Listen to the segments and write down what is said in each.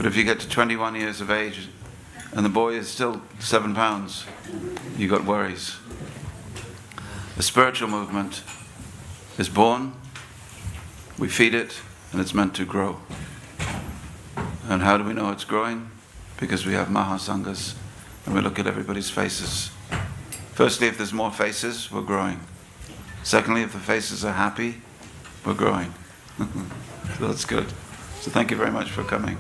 But if you get to 21 years of age and the boy is still 7 pounds, you got worries. The spiritual movement is born, we feed it, and it's meant to grow. And how do we know it's growing? Because we have Mahasanghas and we look at everybody's faces. Firstly, if there's more faces, we're growing. Secondly, if the faces are happy, we're growing. So that's good. So thank you very much for coming.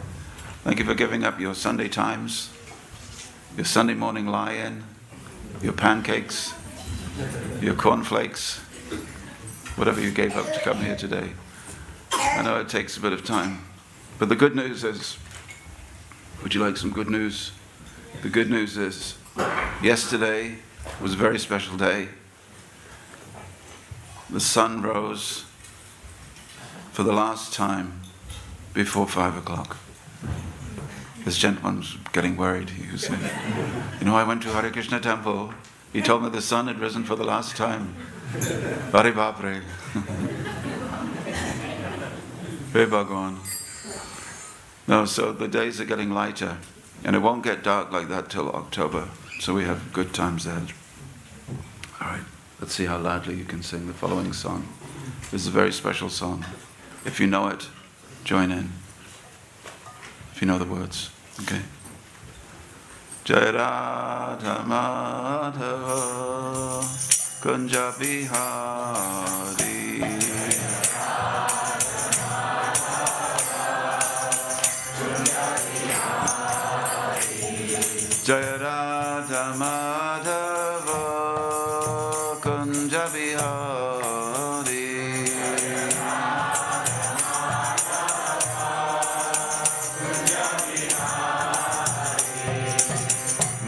Thank you for giving up your Sunday times, your Sunday morning lie-in, your pancakes, your cornflakes, whatever you gave up to come here today. I know it takes a bit of time. But the good news is, would you like some good news? The good news is, yesterday was a very special day. The sun rose for the last time before 5 o'clock. This gentleman was getting worried. He was saying, I went to Hare Krishna temple. He told me the sun had risen for the last time. Hare Bapre. Hey Bhagwan. No, so the days are getting lighter. And it won't get dark like that till October. So we have good times ahead. All right, let's see how loudly you can sing the following song. This is a very special song. If you know it, join in. If you know the words, okay? Jai Radha Madhava Kunja Bihari Jai Radha Madhava Kunja Bihari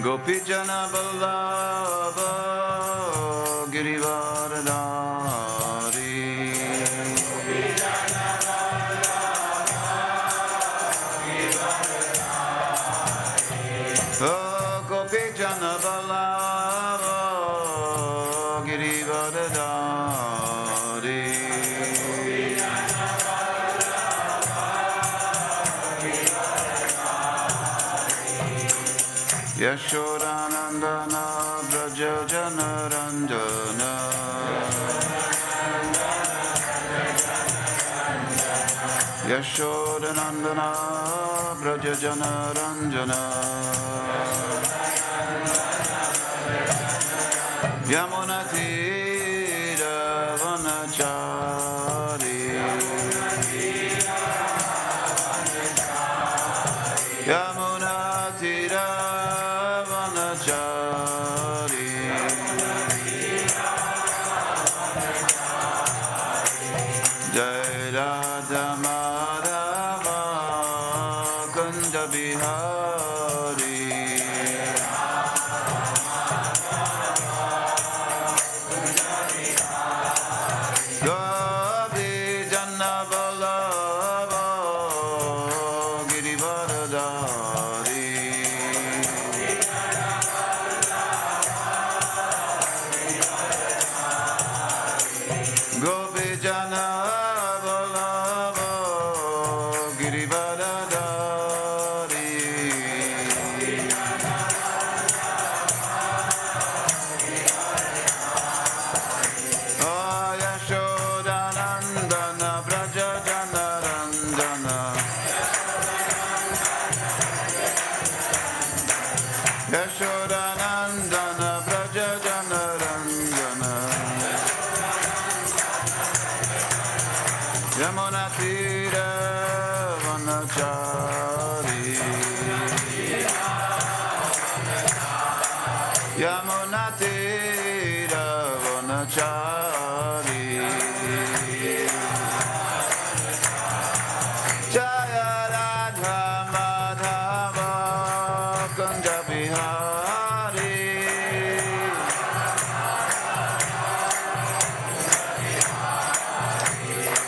Gopi Jana Vallabha Girivardhari Oh Gopi Jana Vallabha Girivardhari Yashodanandana Braja Janaranjana Yashodanandana Braja Janaranjana Yamunatira Vanachari Yamunatira Vanachari Jai Radha Madhava Kunja Bihari Gopi Jana Vallabha Girivardhari Gopi Jana Vallabha Girivardhari Oh Yashodanandana Braja Janaranjana Yashodanandana Braja Janaranjana Yamunatira Vanachari Yamunatira Vanachari Jaya Radha Madhava Kunja Bihari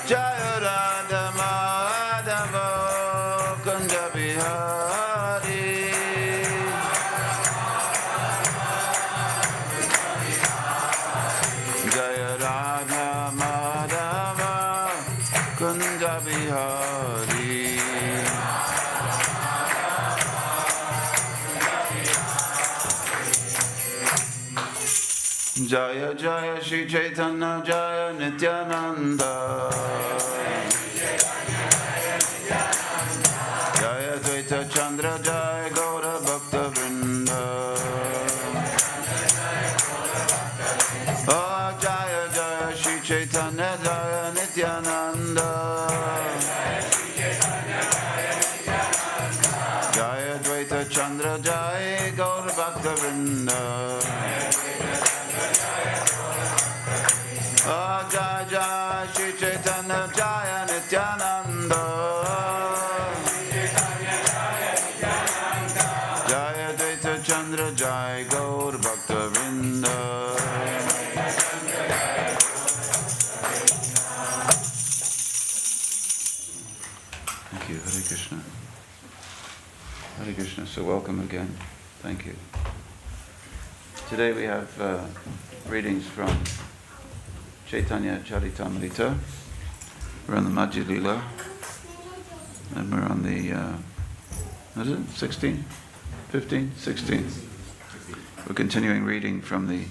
Jaya Radha Madhava Kunja Bihari Jaya Radha Madhava Kunja Bihari Jaya Jaya Shri Chaitanya Jaya Nityananda. Jaya Dvaita Chandra Jaya Gaura Bhakta Vrinda. Oh Jaya Jaya Shri Chaitanya Jaya Nityananda. Jaya Dvaita Chandra Jaya Gaura Bhakta Vrinda. Oh Jaya Jaya Shri Chaitanya Jaya Nityananda. Jaya Dvaita Chandra Jaya Gaur Bhakta Vrinda. Thank you, Hare Krishna. Hare Krishna, so welcome again. Thank you. Today we have readings from Chaitanya Charitamrita. We're on the Madhya Lila, and we're on the, what is it, 16? 15? 16. We're continuing reading from the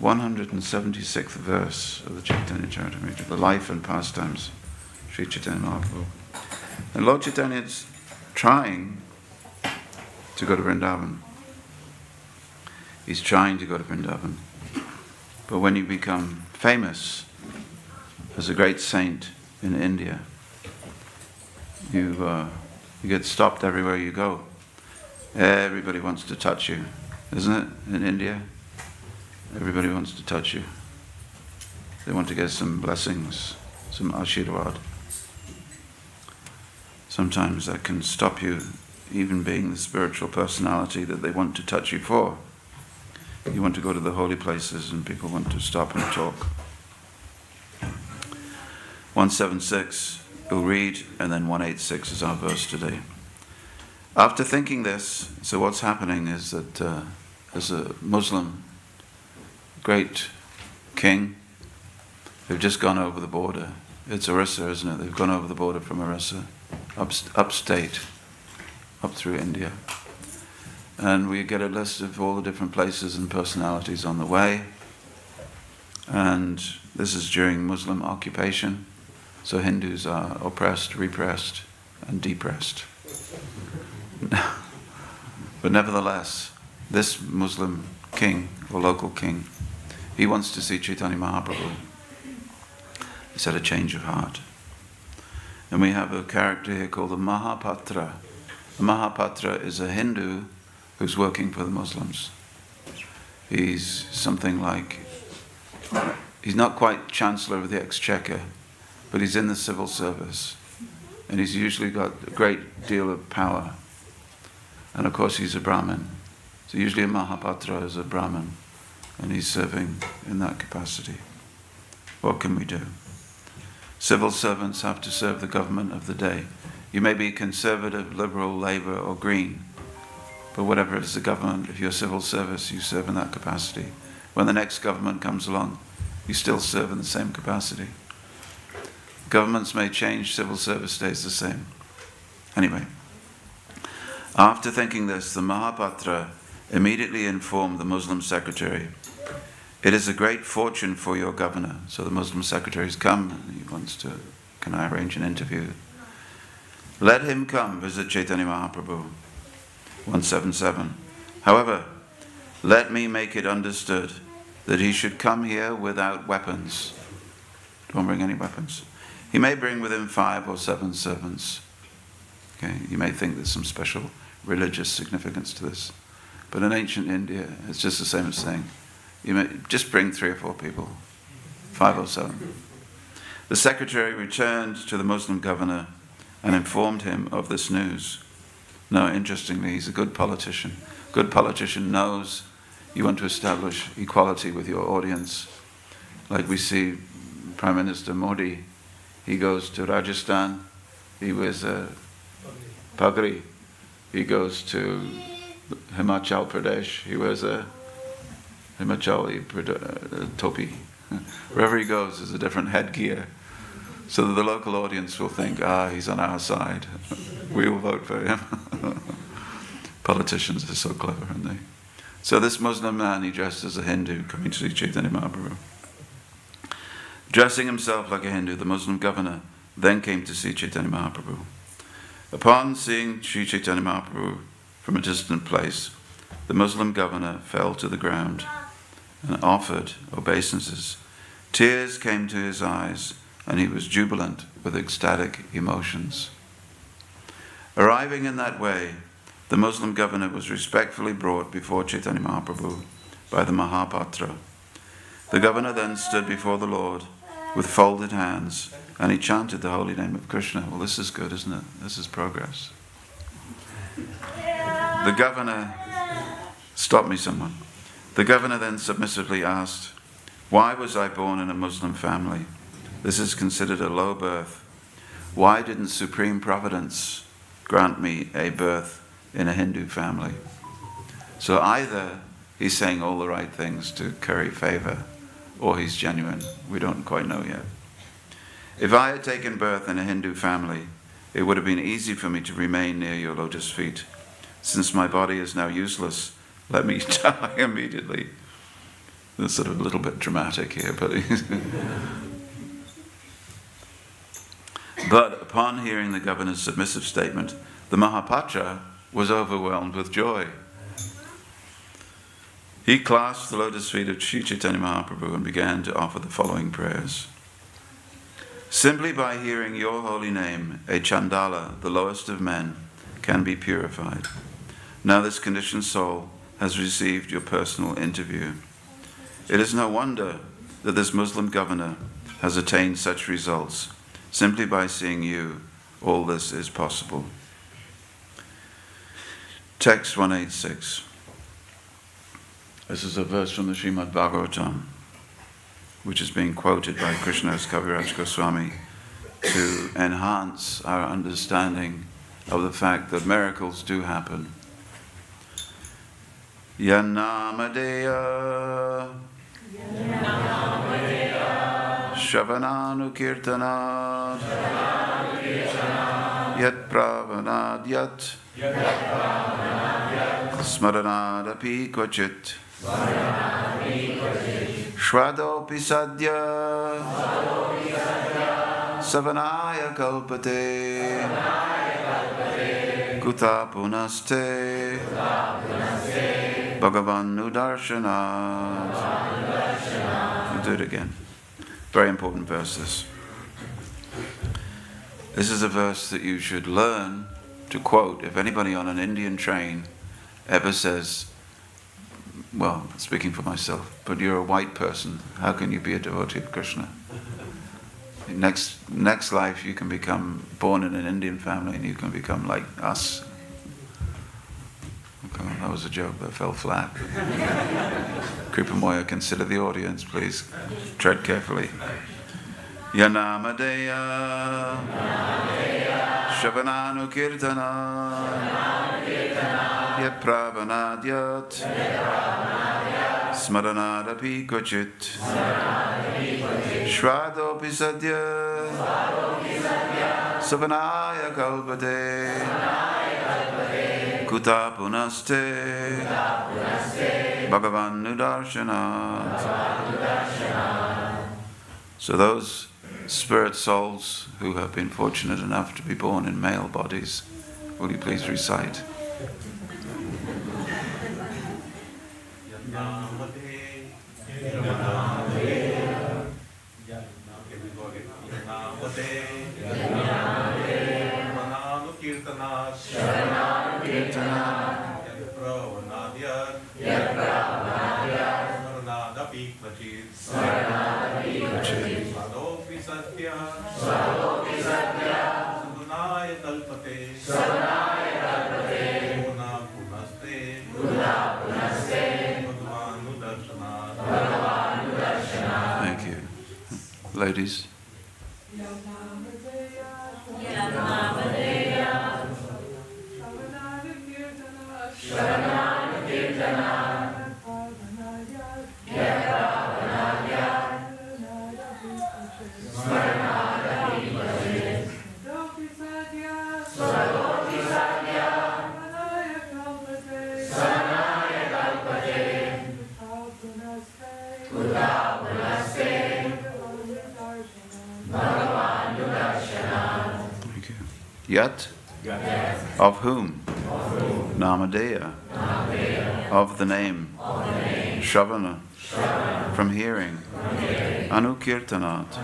176th verse of the Chaitanya Charitamrita, the life and pastimes of Sri Chaitanya Mahaprabhu. And Lord Chaitanya is trying to go to Vrindavan. He's trying to go to Vrindavan. But when you become famous as a great saint in India, you get stopped everywhere you go. Everybody wants to touch you, isn't it? In India, everybody wants to touch you. They want to get some blessings, some ashirwad. Sometimes that can stop you even being the spiritual personality that they want to touch you for. You want to go to the holy places and people want to stop and talk. 176, we'll read, and then 186 is our verse today. After thinking this, so what's happening is that as a Muslim great king, they've just gone over the border. It's Orissa, isn't it? They've gone over the border from Orissa, upstate, up through India. And we get a list of all the different places and personalities on the way. And this is during Muslim occupation. So Hindus are oppressed, repressed, and depressed. But nevertheless, this Muslim king, or local king, he wants to see Chaitanya Mahaprabhu. He's had a change of heart. And we have a character here called the Mahapatra. The Mahapatra is a Hindu who's working for the Muslims. He's something like, he's not quite Chancellor of the Exchequer, but he's in the civil service. And he's usually got a great deal of power. And of course he's a Brahmin. So usually a Mahapatra is a Brahmin, and he's serving in that capacity. What can we do? Civil servants have to serve the government of the day. You may be conservative, liberal, Labour, or Green, but whatever is the government, if you're civil service, you serve in that capacity. When the next government comes along, you still serve in the same capacity. Governments may change, civil service stays the same. Anyway, after thinking this, the Mahapatra immediately informed the Muslim secretary, "It is a great fortune for your governor." So the Muslim secretary's come, and he wants to, can I arrange an interview? "Let him come visit Chaitanya Mahaprabhu." 177. "However, let me make it understood that he should come here without weapons." Don't bring any weapons. "He may bring with him 5 or 7 servants." Okay, you may think there's some special religious significance to this, but in ancient India, it's just the same as saying, you may just bring 3 or 4 people, 5 or 7. The secretary returned to the Muslim governor and informed him of this news. Now, interestingly, he's a good politician. Good politician knows you want to establish equality with your audience. Like we see Prime Minister Modi, he goes to Rajasthan, he wears a pagri. He goes to Himachal Pradesh, he wears a Himachali topi. Wherever he goes, there's a different headgear. So that the local audience will think, he's on our side. We will vote for him. Politicians are so clever, aren't they? So this Muslim man, he dressed as a Hindu, coming to see Chaitanya Mahaprabhu. Dressing himself like a Hindu, the Muslim governor then came to see Chaitanya Mahaprabhu. Upon seeing Sri Chaitanya Mahaprabhu from a distant place, the Muslim governor fell to the ground and offered obeisances. Tears came to his eyes, and he was jubilant with ecstatic emotions. Arriving in that way, the Muslim governor was respectfully brought before Chaitanya Mahaprabhu by the Mahapatra. The governor then stood before the Lord with folded hands, and he chanted the holy name of Krishna. Well, this is good, isn't it? This is progress. The governor, stop me someone. The governor then submissively asked, "Why was I born in a Muslim family? This is considered a low birth. Why didn't Supreme Providence grant me a birth in a Hindu family?" So either he's saying all the right things to curry favor, or he's genuine. We don't quite know yet. If I had taken birth in a Hindu family, it would have been easy for me to remain near your lotus feet. Since my body is now useless, let me die immediately. That's sort of a little bit dramatic here, but upon hearing the governor's submissive statement, the Mahapatra was overwhelmed with joy. He clasped the lotus feet of Sri Chaitanya Mahaprabhu and began to offer the following prayers. Simply by hearing your holy name, a Chandala, the lowest of men, can be purified. Now this conditioned soul has received your personal interview. It is no wonder that this Muslim governor has attained such results. Simply by seeing you, all this is possible. Text 186. This is a verse from the Srimad Bhagavatam, which is being quoted by Krishnadas Kaviraj Goswami to enhance our understanding of the fact that miracles do happen. Yannamadeya Shravananu Kirtanat Yat Pravanad Yat Smaranad Api Kvachit Shradopi Sadhya Savanaya Kalpate Kuta Punaste Bhagavan Nudarshanat. We'll do it again. Very important verses. This is a verse that you should learn to quote. If anybody on an Indian train ever says, well, speaking for myself, but you're a white person, how can you be a devotee of Krishna? Next life you can become born in an Indian family and you can become like us. Okay, that was a joke that fell flat. Kripamoya, consider the audience, please. Tread carefully. Yanamadeya Shavananu Kirtana Yat Pravanad Yat Smaranadapi Kvachit Shradopi Sadhya Savanaya Kalpate Kuta Punaste Bhagavan Nudarshanat. So those spirit souls who have been fortunate enough to be born in male bodies, will you please recite? Thank you. Ladies. Yat? Of whom? Namadeya. Of the name. Shravana. From hearing. Anukirtanat.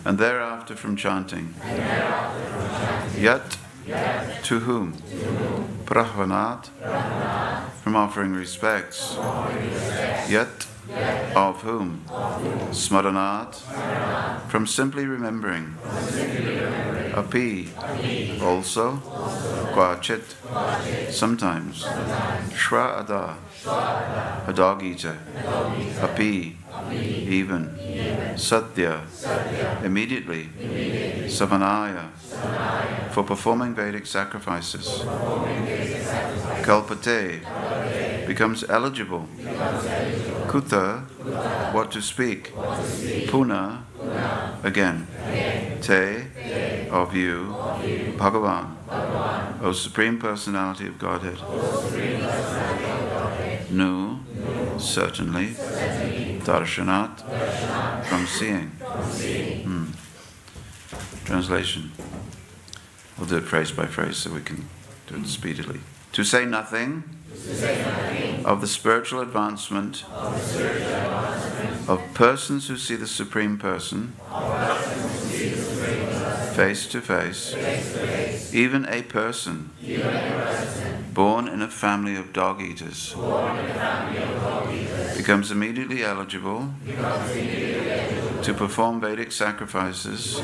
And thereafter from chanting. Yat? To whom? Prahvanat. From offering respects. Yat? Of whom? Smaranat. From simply remembering. Api. Also. Kvachit. Sometimes. Shraada. A dog eater. Api. Even. Satya. Immediately. Savanaya. For performing Vedic sacrifices. Kalpate. Becomes eligible. Kuta. What to speak. Puna. Again. Te. Of you. Bhagavan. O Supreme Personality of Godhead. Nu. Certainly. Darshanat. From seeing. Translation. We'll do it phrase by phrase so we can do it speedily. To say nothing of the spiritual advancement of persons who see the Supreme Person face to face, even a person born in a family of dog eaters becomes immediately eligible to perform Vedic sacrifices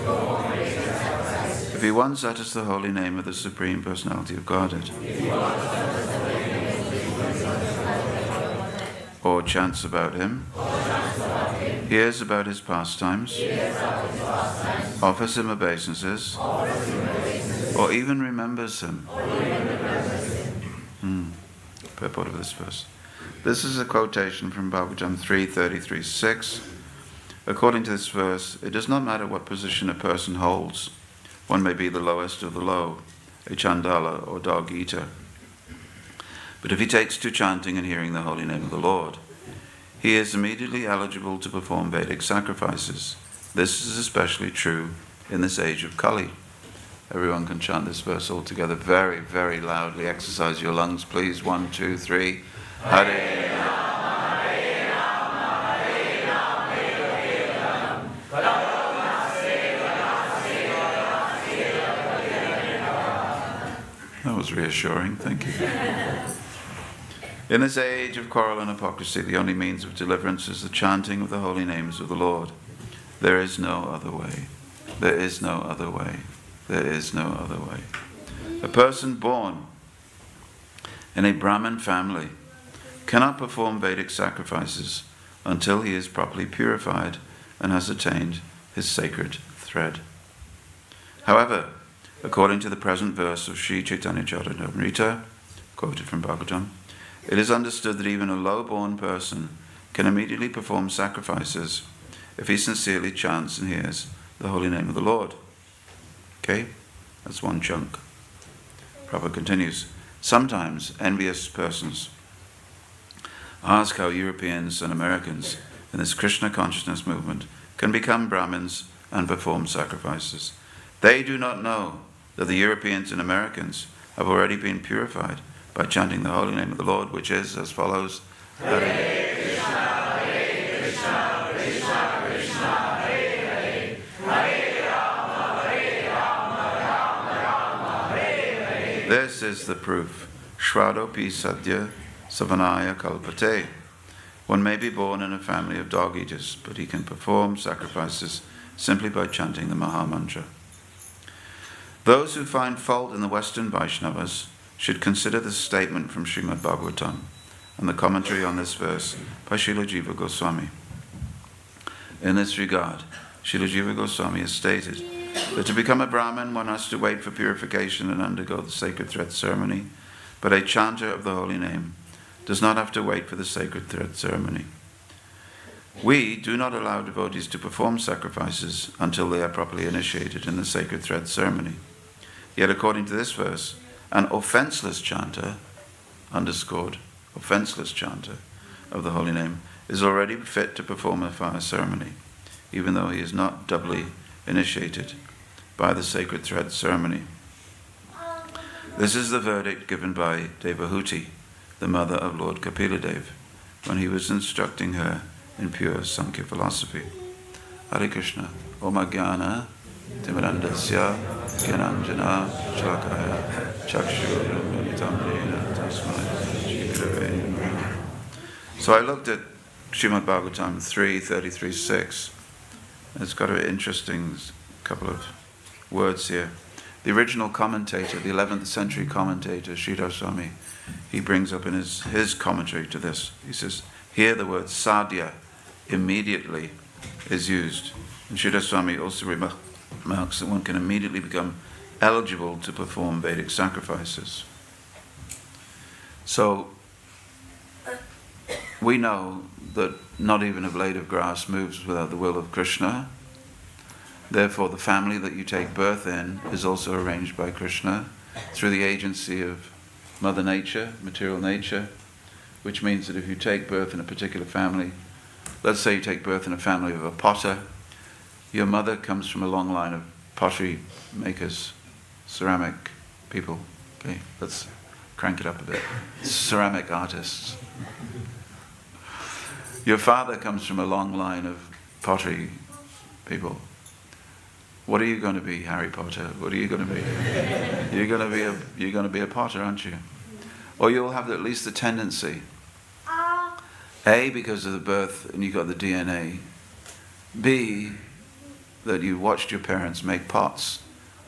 if he once utters the holy name of the Supreme Personality of Godhead, or chants about him, hears about his pastimes, offers him obeisances, or even remembers him. Purport of this verse. This is a quotation from Bhagavatam 3:33-6. According to this verse, it does not matter what position a person holds. One may be the lowest of the low, a chandala or dog eater. But if he takes to chanting and hearing the holy name of the Lord, he is immediately eligible to perform Vedic sacrifices. This is especially true in this age of Kali. Everyone can chant this verse all together very, very loudly. Exercise your lungs, please. 1, 2, 3. Hare That was reassuring, thank you. In this age of quarrel and hypocrisy, the only means of deliverance is the chanting of the holy names of the Lord. There is no other way. There is no other way. There is no other way. A person born in a Brahmin family cannot perform Vedic sacrifices until he is properly purified and has attained his sacred thread. However, according to the present verse of Sri Chaitanya Charitamrita, quoted from Bhagavatam, it is understood that even a low-born person can immediately perform sacrifices if he sincerely chants and hears the holy name of the Lord. Okay? That's one chunk. Prabhupada continues, sometimes envious persons ask how Europeans and Americans in this Krishna consciousness movement can become Brahmins and perform sacrifices. They do not know that the Europeans and Americans have already been purified by chanting the holy name of the Lord, which is as follows. Hare Krishna, Krishna Krishna, Hare Rama, Rama Hare. This is the proof. Shradopi Sadya Savanaya Kalpate. One may be born in a family of dog eaters, but he can perform sacrifices simply by chanting the Maha Mantra. Those who find fault in the Western Vaishnavas should consider this statement from Srimad Bhagavatam and the commentary on this verse by Srila Jiva Goswami. In this regard, Srila Jiva Goswami has stated that to become a Brahmin one has to wait for purification and undergo the sacred thread ceremony, but a chanter of the holy name does not have to wait for the sacred thread ceremony. We do not allow devotees to perform sacrifices until they are properly initiated in the sacred thread ceremony. Yet according to this verse, an offenseless chanter, offenseless chanter of the holy name, is already fit to perform a fire ceremony, even though he is not doubly initiated by the sacred thread ceremony. This is the verdict given by Devahuti, the mother of Lord Kapiladev, when he was instructing her in pure Sankhya philosophy. Hare Krishna. Om Jnana Timirandasya Gyananjana Shalakaya Chakshurumilitam Yena Tasmai Shri Gurave Namaha. So I looked at Srimad Bhagavatam 3:33-6. It's got an interesting couple of words here. The original commentator, the 11th century commentator, Sridhar Swami, he brings up in his commentary to this. He says, here the word sadhya, immediately, is used. And Sridhar Swami also remarks that one can immediately become eligible to perform Vedic sacrifices. So, we know that not even a blade of grass moves without the will of Krishna. Therefore, the family that you take birth in is also arranged by Krishna through the agency of Mother Nature, material nature, which means that if you take birth in a particular family, let's say you take birth in a family of a potter, your mother comes from a long line of pottery makers, ceramic people. Okay, let's crank it up a bit. Ceramic artists. Your father comes from a long line of pottery people. What are you going to be, Harry Potter? What are you going to be? You're going to be a potter, aren't you? Or you'll have at least the tendency. A, because of the birth and you got the DNA. B, that you watched your parents make pots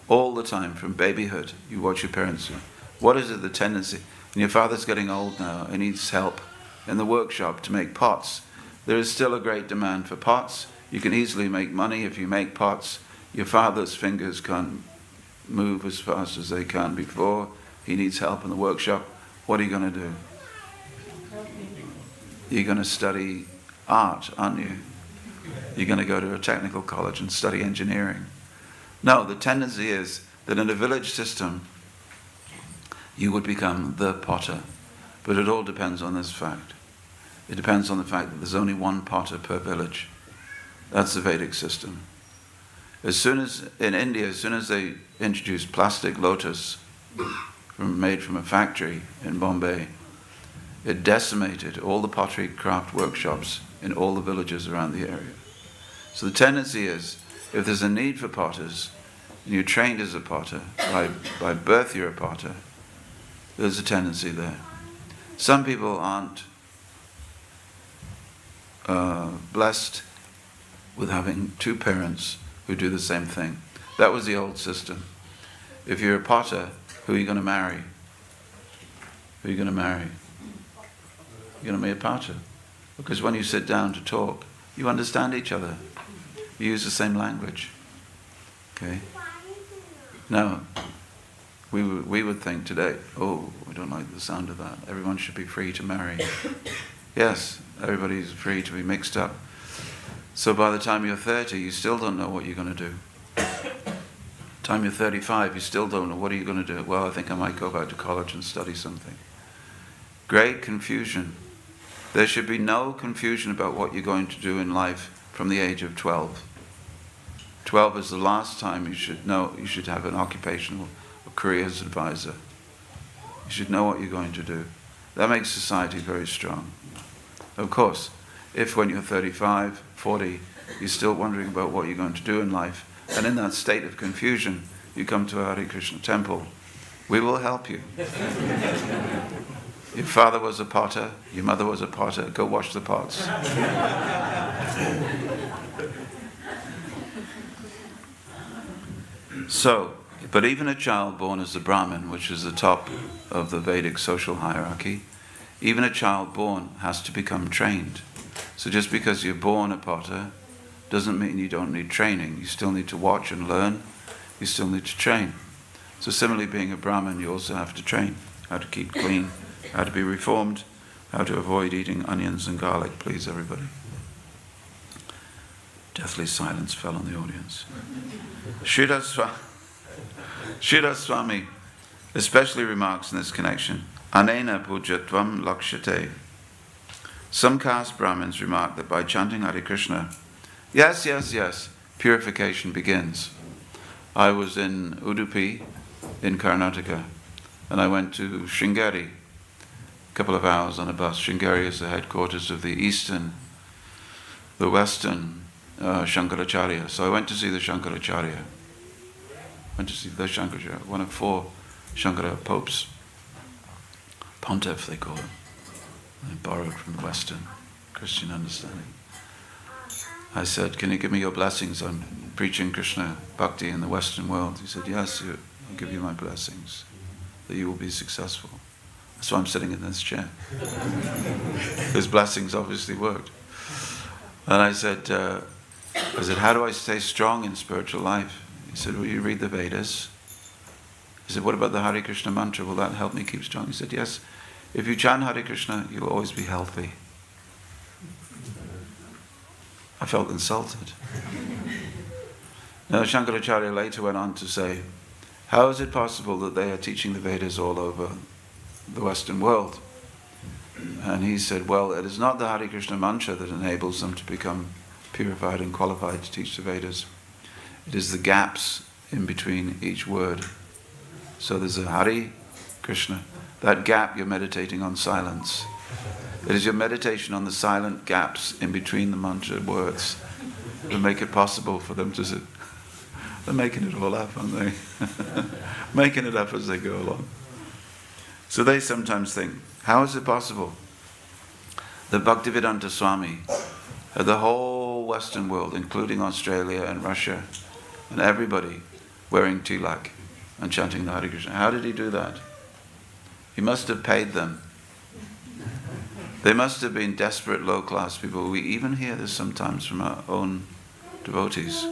all the time from babyhood. You watch your parents. What is it, the tendency? And your father's getting old now and needs help in the workshop to make pots. There is still a great demand for pots. You can easily make money if you make pots. Your father's fingers can't move as fast as they can before. He needs help in the workshop. What are you going to do? You're going to study art, aren't you? You're going to go to a technical college and study engineering. No, the tendency is that in a village system, you would become the potter. But it all depends on this fact. It depends on the fact that there's only one potter per village. That's the Vedic system. As soon as, in India, as soon as they introduced plastic lotus made from a factory in Bombay, it decimated all the pottery craft workshops in all the villages around the area. So the tendency is, if there's a need for potters, and you're trained as a potter, by birth you're a potter, there's a tendency there. Some people aren't blessed with having two parents who do the same thing. That was the old system. If you're a potter, who are you going to marry? Who are you going to marry? You're going to be a potter. Because when you sit down to talk, you understand each other. You use the same language. Okay? Now, we would think today, oh, we don't like the sound of that. Everyone should be free to marry. Yes, everybody's free to be mixed up. So by the time you're 30, you still don't know what you're going to do. Time you're 35, you still don't know what are you going to do. Well, I think I might go back to college and study something. Great confusion. There should be no confusion about what you're going to do in life from the age of 12. 12 is the last time you should know, you should have an occupational or careers advisor. You should know what you're going to do. That makes society very strong. Of course, if when you're 35, 40, you're still wondering about what you're going to do in life, and in that state of confusion, you come to a Hare Krishna temple, we will help you. Your father was a potter, your mother was a potter, go wash the pots. So, but even a child born as a Brahmin, which is the top of the Vedic social hierarchy, even a child born has to become trained. So just because you're born a potter doesn't mean you don't need training. You still need to watch and learn. You still need to train. So similarly, being a Brahmin, you also have to train how to keep clean, how to be reformed, how to avoid eating onions and garlic, please, everybody. Deathly silence fell on the audience. Sridhar Swami especially remarks in this connection, Anena pujatvam lakshate. Some caste Brahmins remark that by chanting Hare Krishna, yes, purification begins. I was in Udupi, in Karnataka, and I went to Sringeri, a couple of hours on a bus. Sringeri is the headquarters of the Western Shankaracharya. So I went to see the Shankaracharya. One of 4 Shankara popes. Pontiff, they call him. They borrowed from the Western Christian understanding. I said, can you give me your blessings on preaching Krishna Bhakti in the Western world? He said, yes, I'll give you my blessings, that you will be successful. That's why I'm sitting in this chair. His blessings obviously worked. And I said, how do I stay strong in spiritual life? He said, well, you read the Vedas. He said, what about the Hare Krishna mantra? Will that help me keep strong? He said, yes. If you chant Hare Krishna, you'll always be healthy. I felt insulted. Now, Shankaracharya later went on to say, how is it possible that they are teaching the Vedas all over the Western world? And he said, well, it is not the Hare Krishna mantra that enables them to become purified and qualified to teach the Vedas. It is the gaps in between each word. So there's a Hare Krishna. That gap, you're meditating on silence. It is your meditation on the silent gaps in between the mantra words that make it possible for them to sit. They're making it all up, aren't they? Making it up as they go along. So they sometimes think, how is it possible that Bhaktivedanta Swami had the whole Western world, including Australia and Russia, and everybody wearing tilak and chanting the Hare Krishna? How did he do that? He must have paid them. They must have been desperate low-class people. We even hear this sometimes from our own devotees.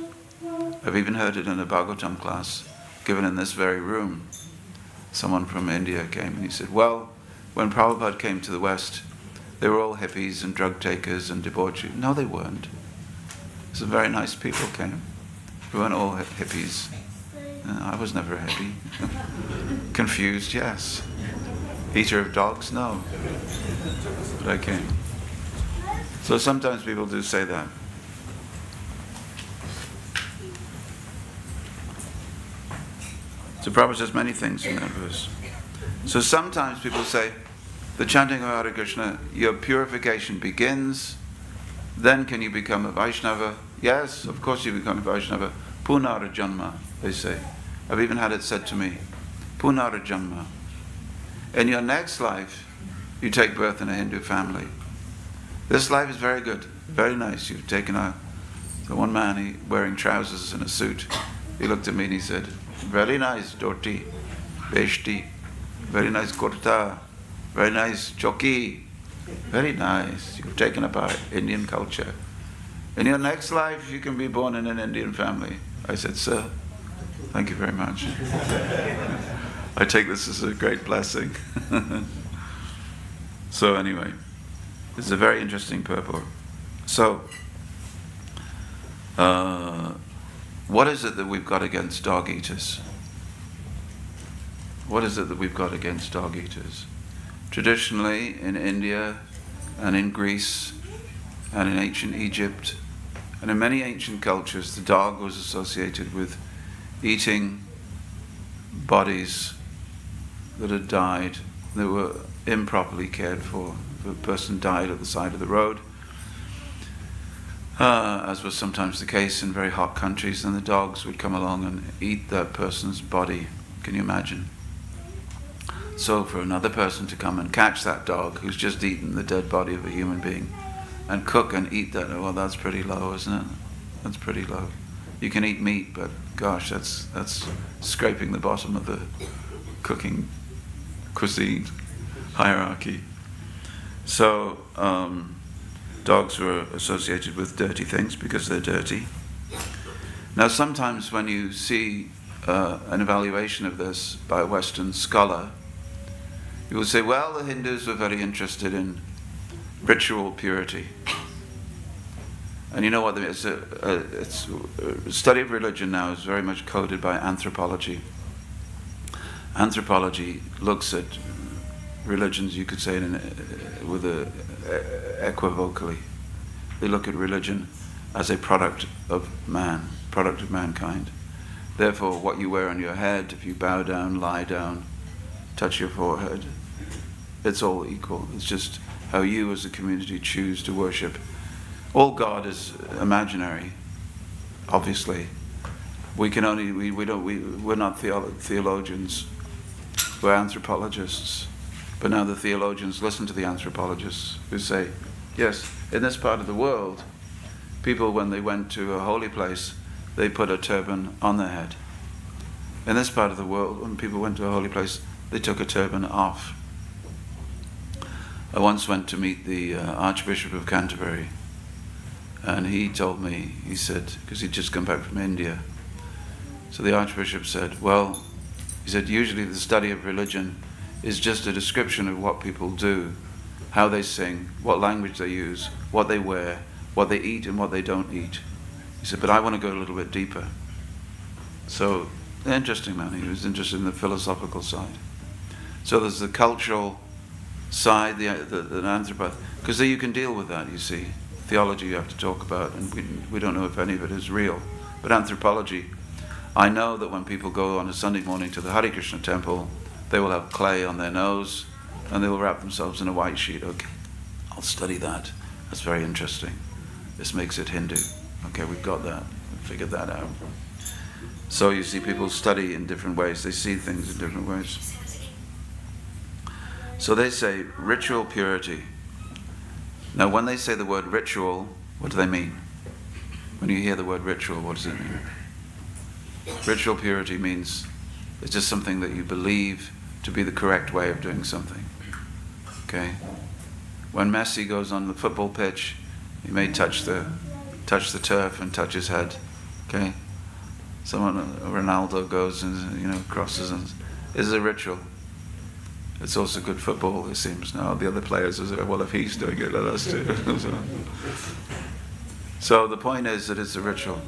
I've even heard it in a Bhagavatam class given in this very room. Someone from India came and he said, well, when Prabhupada came to the West, they were all hippies and drug takers and debauchees. No, they weren't. Some very nice people came. We weren't all hippies. I was never a hippie. Confused, yes. Eater of dogs, no. But I came. So sometimes people do say that. So Prabhupada says many things in that verse. So sometimes people say, the chanting of Hare Krishna, your purification begins, then can you become a Vaishnava? Yes, of course you become a Vaishnava. Punara Janma, they say. I've even had it said to me, Punara Janma. In your next life, you take birth in a Hindu family. This life is very good, very nice. You've taken the one man wearing trousers and a suit. He looked at me and he said, very nice dhoti, veshti, very nice kurta, very nice choki, very nice. You've taken up our Indian culture. In your next life, you can be born in an Indian family. I said, sir, thank you very much. I take this as a great blessing. So anyway, this is a very interesting purport. So, what is it that we've got against dog eaters? What is it that we've got against dog eaters? Traditionally, in India and in Greece and in ancient Egypt and in many ancient cultures, the dog was associated with eating bodies that had died, that were improperly cared for. The person died at the side of the road, as was sometimes the case in very hot countries, and the dogs would come along and eat that person's body. Can you imagine? So for another person to come and catch that dog who's just eaten the dead body of a human being and cook and eat that, well, that's pretty low, isn't it? That's pretty low. You can eat meat, but gosh, that's scraping the bottom of the cooking cuisine hierarchy. So dogs were associated with dirty things because they're dirty. Now sometimes when you see an evaluation of this by a Western scholar, you will say, well, the Hindus were very interested in ritual purity. And you know what, it's a study of religion now is very much coded by anthropology. Anthropology looks at religions, you could say, equivocally. They look at religion as a product of man, product of mankind. Therefore, what you wear on your head, if you bow down, lie down, touch your forehead. It's all equal. It's just how you as a community choose to worship. All God is imaginary, obviously. We're not theologians. We're anthropologists. But now the theologians listen to the anthropologists who say, yes, in this part of the world, people, when they went to a holy place, they put a turban on their head. In this part of the world, when people went to a holy place, they took a turban off. I once went to meet the Archbishop of Canterbury, and he told me, he said, because he'd just come back from India, so the Archbishop said, well, he said, usually the study of religion is just a description of what people do, how they sing, what language they use, what they wear, what they eat and what they don't eat. He said, but I want to go a little bit deeper. So, interesting man, he was interested in the philosophical side. So there's the cultural side, the anthropology, because you can deal with that, you see. Theology you have to talk about, and we don't know if any of it is real. But anthropology, I know that when people go on a Sunday morning to the Hare Krishna temple, they will have clay on their nose, and they will wrap themselves in a white sheet. Okay, I'll study that. That's very interesting. This makes it Hindu. Okay, we've got that. We've figured that out. So you see people study in different ways. They see things in different ways. So they say ritual purity. Now when they say the word ritual, what do they mean? When you hear the word ritual, what does it mean? Ritual purity means it's just something that you believe to be the correct way of doing something. Okay? When Messi goes on the football pitch, he may touch the turf and touch his head. Okay? Ronaldo goes and crosses, and it's a ritual. It's also good football, it seems. Now the other players say, well, if he's doing it, let us do it. So the point is that it's a ritual.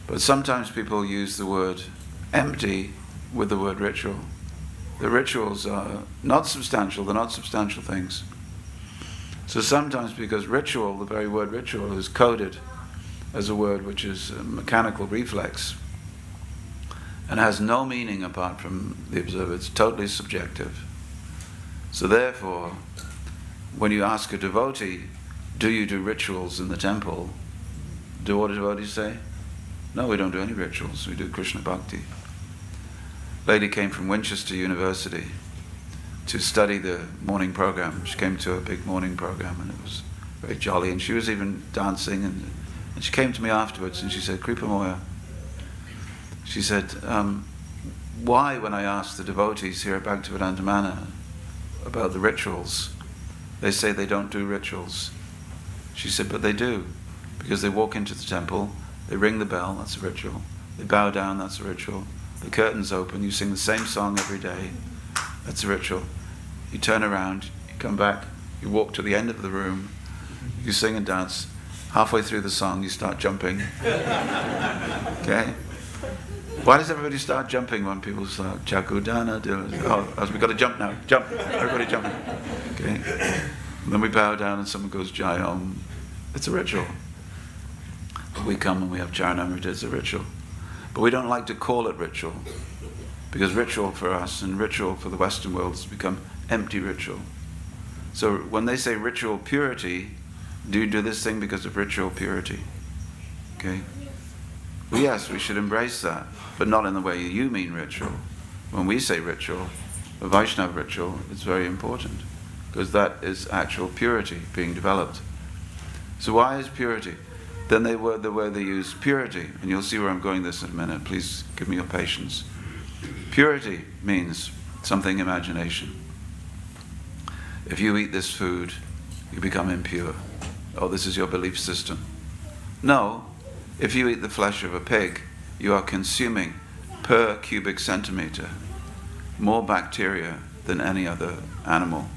But sometimes people use the word empty with the word ritual. The rituals are not substantial, they're not substantial things. So sometimes, because ritual, the very word ritual, is coded as a word which is a mechanical reflex and has no meaning apart from the observer, it's totally subjective. So therefore, when you ask a devotee, do you do rituals in the temple? What do devotees say? No, we don't do any rituals, we do Krishna Bhakti. Lady came from Winchester University to study the morning program. She came to a big morning program and it was very jolly, and she was even dancing, and she came to me afterwards and she said, Kripa Moya, she said, why when I ask the devotees here at Bhaktivedanta Manor about the rituals, they say they don't do rituals. She said, but they do, because they walk into the temple, they ring the bell, that's a ritual. They bow down, that's a ritual. The curtains open, you sing the same song every day, that's a ritual. You turn around, you come back, you walk to the end of the room, you sing and dance. Halfway through the song, you start jumping. Okay? Why does everybody start jumping when people start Chakudana? We've got to jump now. Jump. Everybody jumping. Okay? And then we bow down and someone goes Jai Om. It's a ritual. We come and we have Charanamrita, it's a ritual. But we don't like to call it ritual, because ritual for us and ritual for the Western world has become empty ritual. So when they say ritual purity, do you do this thing because of ritual purity? Okay? Well, yes, we should embrace that, but not in the way you mean ritual. When we say ritual, a Vaishnava ritual, it's very important, because that is actual purity being developed. So why is purity? Then the word they use purity, and you'll see where I'm going this in a minute, please give me your patience. Purity means something imagination. If you eat this food, you become impure. Oh, this is your belief system. No, if you eat the flesh of a pig, you are consuming per cubic centimeter more bacteria than any other animal.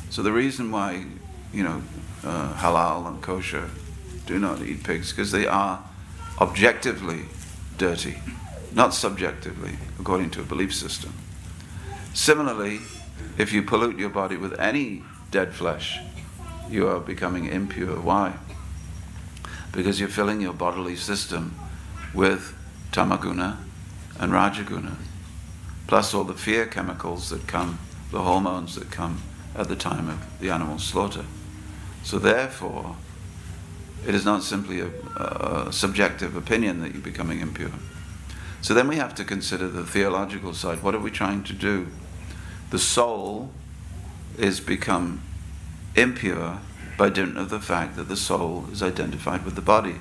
So the reason why, halal and kosher do not eat pigs, because they are objectively dirty, not subjectively, according to a belief system. Similarly, if you pollute your body with any dead flesh, you are becoming impure. Why? Because you're filling your bodily system with tamaguna and rajaguna. plus all the fear chemicals that come, the hormones that come at the time of the animal slaughter. So therefore, it is not simply a subjective opinion that you're becoming impure. So then we have to consider the theological side. What are we trying to do? The soul is become impure by dint of the fact that the soul is identified with the body.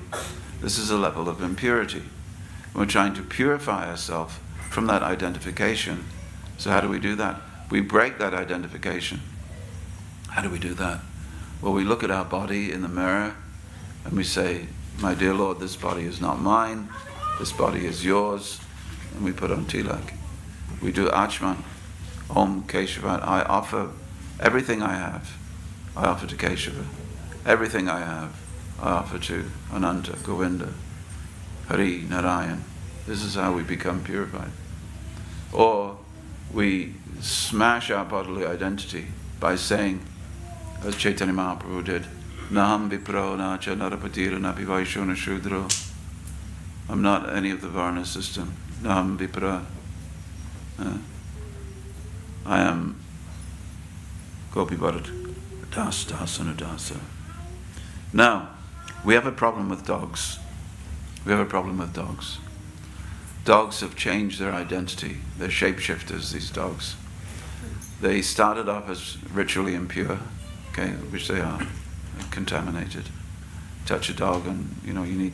This is a level of impurity. We're trying to purify ourselves from that identification. So how do we do that? We break that identification. How do we do that? Well, we look at our body in the mirror and we say, my dear Lord, this body is not mine, this body is yours, and we put on tilak. We do achman, Om Keshava. I offer everything I have, I offer to Keshava. Everything I have, I offer to Ananta, Govinda, Hari, Narayan. This is how we become purified. Or we smash our bodily identity by saying, as Chaitanya Mahaprabhu did, Naham Vipro Nacha Narapatira Napi Vaishona Shudro. I'm not any of the Varna system. Naham Vipra. I am Gopi Bharat Das Dasanudasa. Now, we have a problem with dogs. We have a problem with dogs. Dogs have changed their identity. They're shapeshifters, these dogs. They started off as ritually impure, okay, which they are, contaminated. Touch a dog and, you need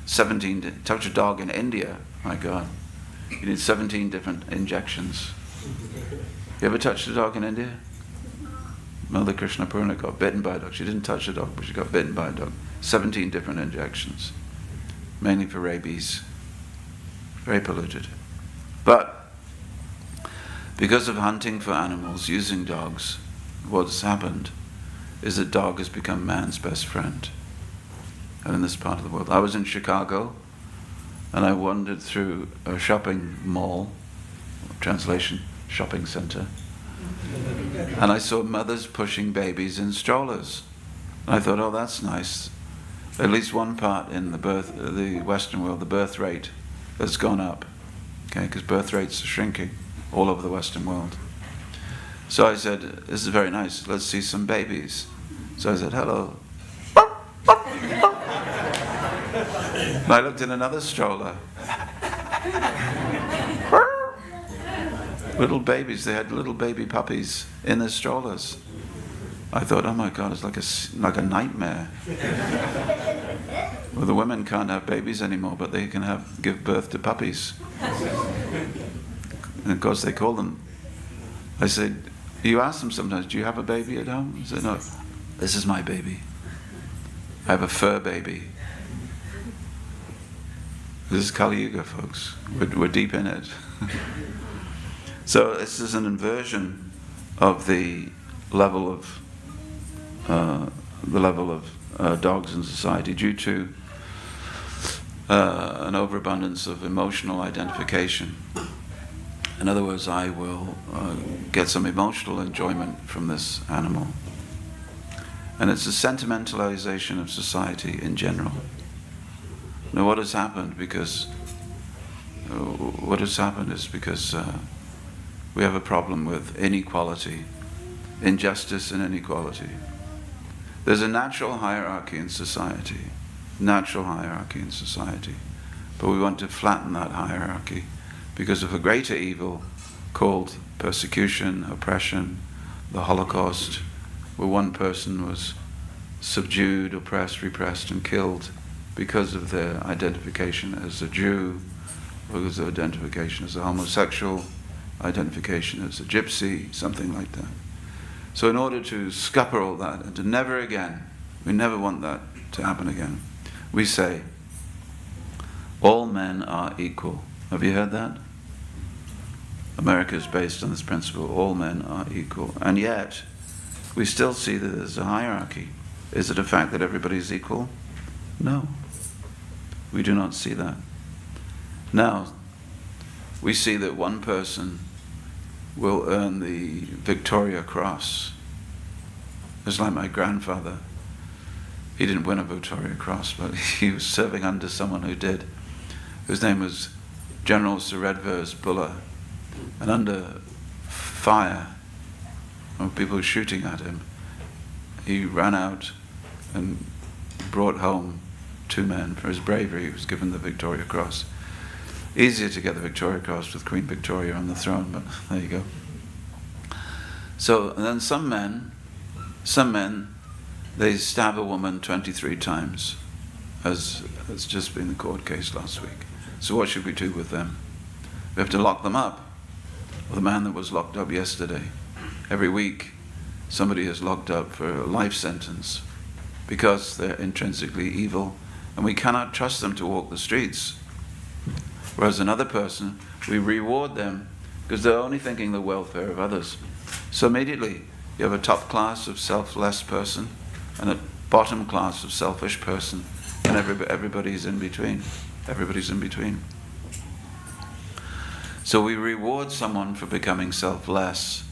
17, touch a dog in India, my God, you need 17 different injections. You ever touched a dog in India? Mother Krishna Purna got bitten by a dog. She didn't touch a dog, but she got bitten by a dog. 17 different injections, mainly for rabies. Very polluted. But because of hunting for animals, using dogs, what's happened is that dog has become man's best friend. And in this part of the world. I was in Chicago and I wandered through a shopping mall, translation, shopping center, and I saw mothers pushing babies in strollers. And I thought, oh, that's nice. At least one part in the Western world, the birth rate has gone up, okay, because birth rates are shrinking all over the Western world. So I said, this is very nice, let's see some babies. So I said, hello. And I looked in another stroller. Little babies, they had little baby puppies in their strollers. I thought, oh my God, it's like a nightmare. Well, the women can't have babies anymore, but they can give birth to puppies. And of course they call them. I said, you ask them sometimes, do you have a baby at home? They said, no, this is my baby. I have a fur baby. This is Kali Yuga, folks. We're deep in it. So this is an inversion of the level of dogs in society due to an overabundance of emotional identification. In other words, I will get some emotional enjoyment from this animal. And it's a sentimentalization of society in general. Now what has happened is because we have a problem with inequality, injustice and inequality. There's a natural hierarchy in society, but we want to flatten that hierarchy because of a greater evil called persecution, oppression, the Holocaust, where one person was subdued, oppressed, repressed and killed because of their identification as a Jew, because of identification as a homosexual, identification as a gypsy, something like that. So in order to scupper all that and to never again, we never want that to happen again, we say, all men are equal. Have you heard that? America is based on this principle, all men are equal. And yet, we still see that there's a hierarchy. Is it a fact that everybody is equal? No. We do not see that. Now, we see that one person will earn the Victoria Cross. It's like my grandfather. He didn't win a Victoria Cross, but he was serving under someone who did, whose name was General Sir Redvers Buller. and under fire of people shooting at him, he ran out and brought home 2 men. For his bravery, he was given the Victoria Cross. Easier to get the Victoria Cross with Queen Victoria on the throne, but there you go. So, and then some men, they stab a woman 23 times, as has just been the court case last week. So what should we do with them? We have to lock them up. Well, the man that was locked up yesterday, every week somebody is locked up for a life sentence because they're intrinsically evil, and we cannot trust them to walk the streets. Whereas another person, we reward them because they're only thinking the welfare of others. So immediately you have a top class of selfless person and a bottom class of selfish person, and everybody's in between. Everybody's in between. So we reward someone for becoming selfless,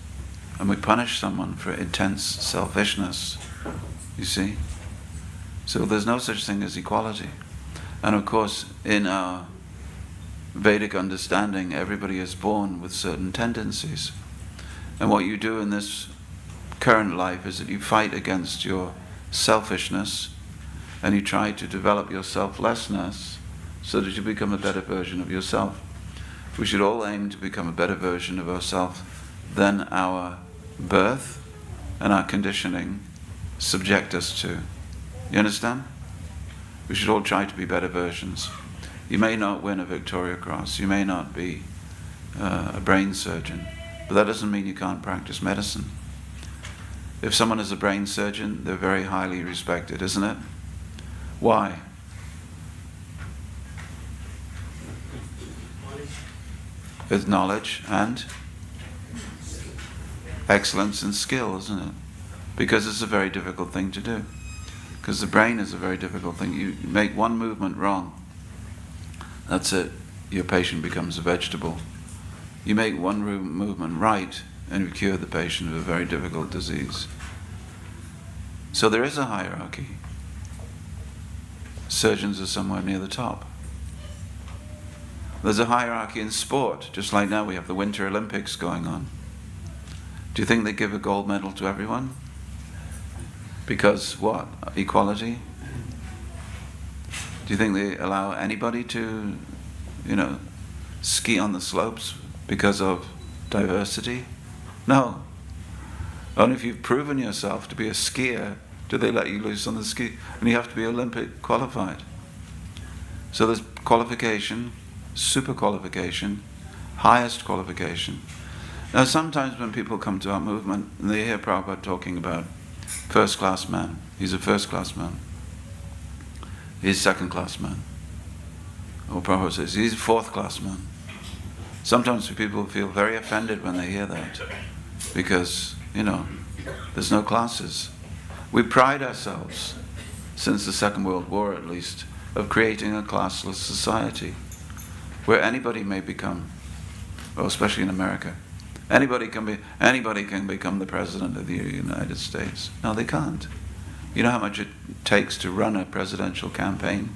and we punish someone for intense selfishness. You see? So there's no such thing as equality. And of course, in our Vedic understanding, everybody is born with certain tendencies. And what you do in this current life is that you fight against your selfishness, and you try to develop your selflessness so that you become a better version of yourself. We should all aim to become a better version of ourselves than our birth and our conditioning subject us to. You understand? We should all try to be better versions. You may not win a Victoria Cross, you may not be a brain surgeon, but that doesn't mean you can't practice medicine. If someone is a brain surgeon, they're very highly respected, isn't it? Why? With knowledge and excellence and skill, isn't it? Because it's a very difficult thing to do. Because the brain is a very difficult thing. You make one movement wrong, that's it. Your patient becomes a vegetable. You make one movement right, and you cure the patient of a very difficult disease. So there is a hierarchy. Surgeons are somewhere near the top. There's a hierarchy in sport, just like now we have the Winter Olympics going on. Do you think they give a gold medal to everyone? Because what? Equality? Do you think they allow anybody to, ski on the slopes because of diversity? No. Only if you've proven yourself to be a skier do they let you loose on the ski. And you have to be Olympic qualified. So there's qualification, super qualification, highest qualification. Now sometimes when people come to our movement and they hear Prabhupada talking about first class man, he's a first class man. He's a second class man. Or Prabhupada says he's a fourth class man. Sometimes people feel very offended when they hear that because, there's no classes. We pride ourselves, since the Second World War at least, of creating a classless society where anybody may become, well, especially in America, anybody can become the president of the United States. No, they can't. You know how much it takes to run a presidential campaign?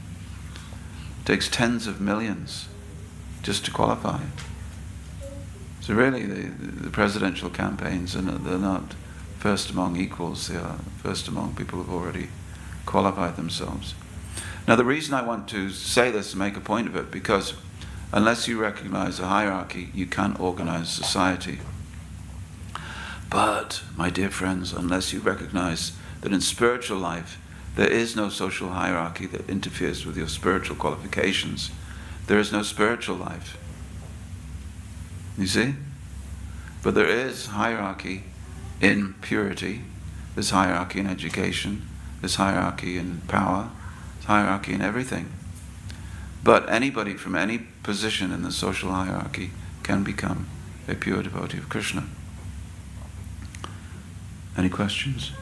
It takes tens of millions just to qualify. So really, the presidential campaigns, they're not first among equals, they are first among people who've already qualified themselves. Now the reason I want to say this and make a point of it, because unless you recognize a hierarchy, you can't organize society. But, my dear friends, unless you recognize that in spiritual life there is no social hierarchy that interferes with your spiritual qualifications, there is no spiritual life. You see? But there is hierarchy in purity, there's hierarchy in education, there's hierarchy in power, there's hierarchy in everything. But anybody from any position in the social hierarchy can become a pure devotee of Krishna. Any questions?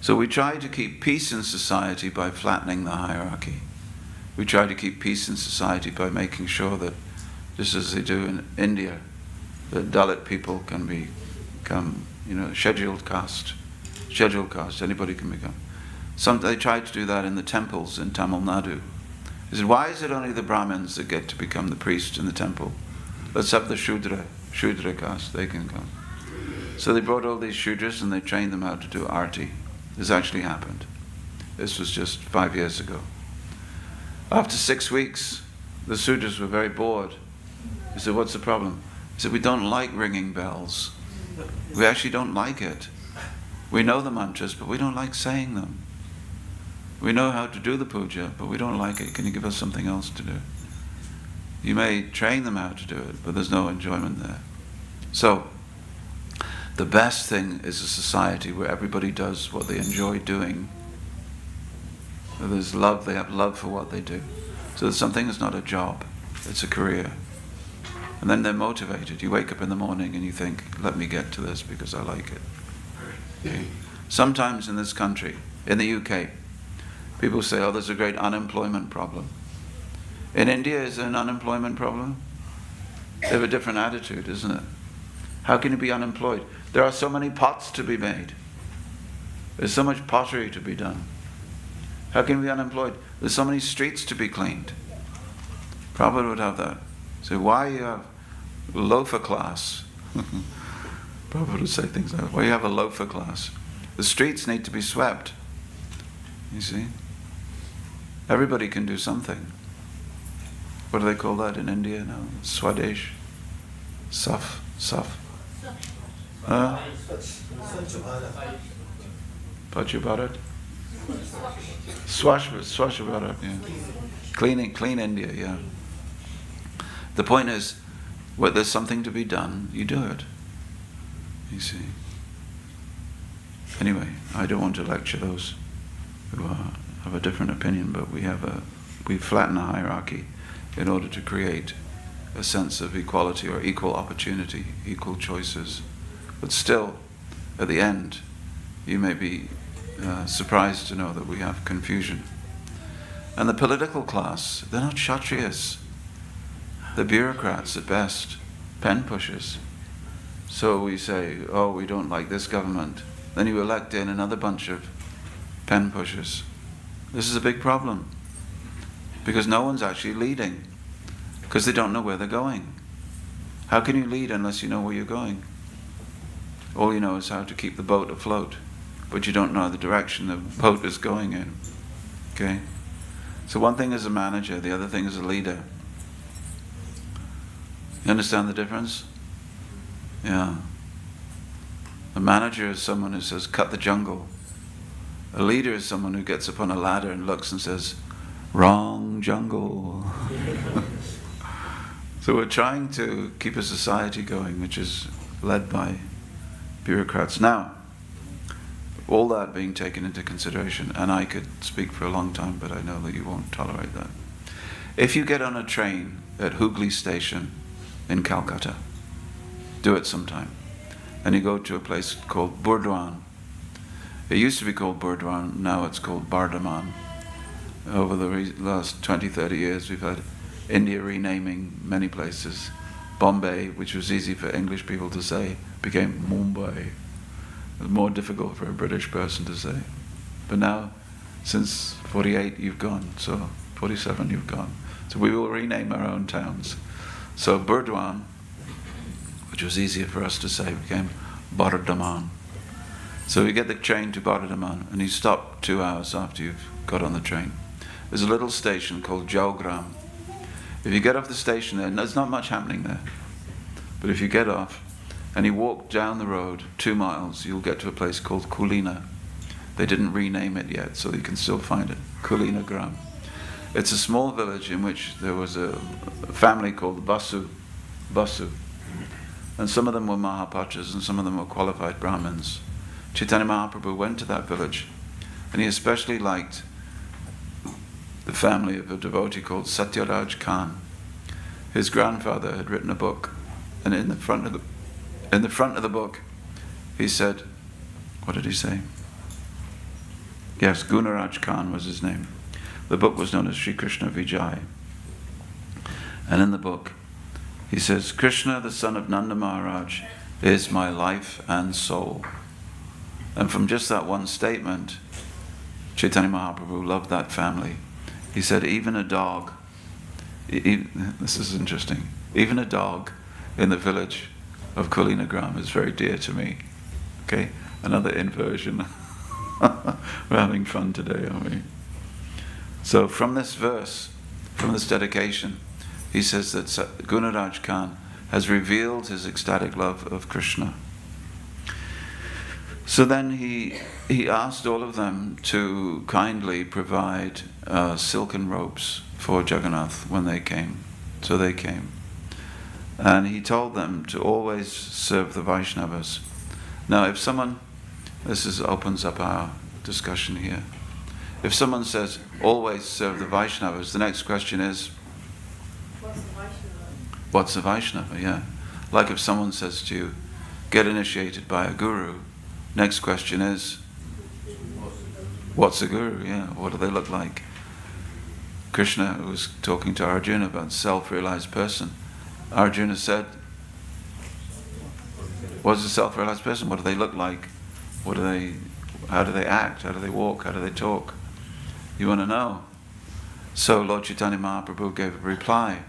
So we try to keep peace in society by flattening the hierarchy. We try to keep peace in society by making sure that, just as they do in India, that Dalit people can become, scheduled caste. Scheduled caste, anybody can become. They tried to do that in the temples in Tamil Nadu. They said, why is it only the Brahmins that get to become the priest in the temple? Let's have the Shudra caste, they can come. So they brought all these Shudras and they trained them how to do arti. This actually happened. This was just 5 years ago. After 6 weeks, the Shudras were very bored. He said, what's the problem? He said, we don't like ringing bells. We actually don't like it. We know the mantras, but we don't like saying them. We know how to do the puja, but we don't like it. Can you give us something else to do? You may train them how to do it, but there's no enjoyment there. So, the best thing is a society where everybody does what they enjoy doing. There's love, they have love for what they do. So something is not a job, it's a career. And then they're motivated. You wake up in the morning and you think, let me get to this because I like it. Okay. Sometimes in this country, in the UK, people say, oh, there's a great unemployment problem. In India, is there an unemployment problem? They have a different attitude, isn't it? How can you be unemployed? There are so many pots to be made. There's so much pottery to be done. How can you be unemployed? There's so many streets to be cleaned. Prabhupada would have that. So why you have loafer class? Prabhupada would say things like that. Why you have a loafer class? The streets need to be swept. You see? Everybody can do something. What do they call that in India now? Swadesh? Saf? Swachh Bharat? Swachh Bharat, yeah. Clean India, yeah. The point is, where there's something to be done, you do it. You see. Anyway, I don't want to lecture those who have a different opinion, but we flatten a hierarchy in order to create a sense of equality or equal opportunity, equal choices. But still, at the end, you may be surprised to know that we have confusion. And the political class, they're not Kshatriyas. They're bureaucrats at best, pen pushers. So we say, oh, we don't like this government. Then you elect in another bunch of pen pushers. This is a big problem. Because no one's actually leading. Because they don't know where they're going. How can you lead unless you know where you're going? All you know is how to keep the boat afloat. But you don't know the direction the boat is going in. Okay? So one thing is a manager, the other thing is a leader. You understand the difference? Yeah. A manager is someone who says, cut the jungle. A leader is someone who gets up on a ladder and looks and says, wrong jungle. So we're trying to keep a society going which is led by bureaucrats. Now, all that being taken into consideration, and I could speak for a long time, but I know that you won't tolerate that. If you get on a train at Hooghly Station in Calcutta, do it sometime, and you go to a place called Burdwan. It used to be called Burdwan, now it's called Bardhaman. Over the last 20-30 years we've had India renaming many places. Bombay, which was easy for English people to say, became Mumbai. It was more difficult for a British person to say. But now, since 48 you've gone, so 47 you've gone. So we will rename our own towns. So Burdwan, which was easier for us to say, became Bardhaman. So you get the train to Bardhaman and you stop 2 hours after you've got on the train. There's a little station called Jaugram. If you get off the station there's not much happening there. But if you get off and you walk down the road 2 miles, you'll get to a place called Kulina. They didn't rename it yet, so you can still find it. Kulina Gram. It's a small village in which there was a family called Basu. And some of them were Mahapatras and some of them were qualified Brahmins. Chaitanya Mahaprabhu went to that village and he especially liked the family of a devotee called Satyaraj Khan. His grandfather had written a book, and in the front of the book he said, what did he say? Yes, Gunaraj Khan was his name. The book was known as Sri Krishna Vijay. And in the book he says, Krishna, the son of Nanda Maharaj, is my life and soul. And from just that one statement, Chaitanya Mahaprabhu loved that family. He said, even a dog, this is interesting, even a dog in the village of Kulinagram is very dear to me. Okay, another inversion. We're having fun today, aren't we? So from this verse, from this dedication, he says that Gunaraj Khan has revealed his ecstatic love of Krishna. So then he asked all of them to kindly provide silken robes for Jagannath when they came. So they came. And he told them to always serve the Vaishnavas. Now if someone, opens up our discussion here. If someone says, always serve the Vaishnavas, the next question is, what's a Vaishnava? Yeah. Like if someone says to you, get initiated by a guru, next question is, what's a guru? Yeah, what do they look like? Krishna was talking to Arjuna about self-realized person. Arjuna said, what's a self-realized person? What do they look like? How do they act? How do they walk? How do they talk? You want to know? So Lord Chaitanya Mahaprabhu gave a reply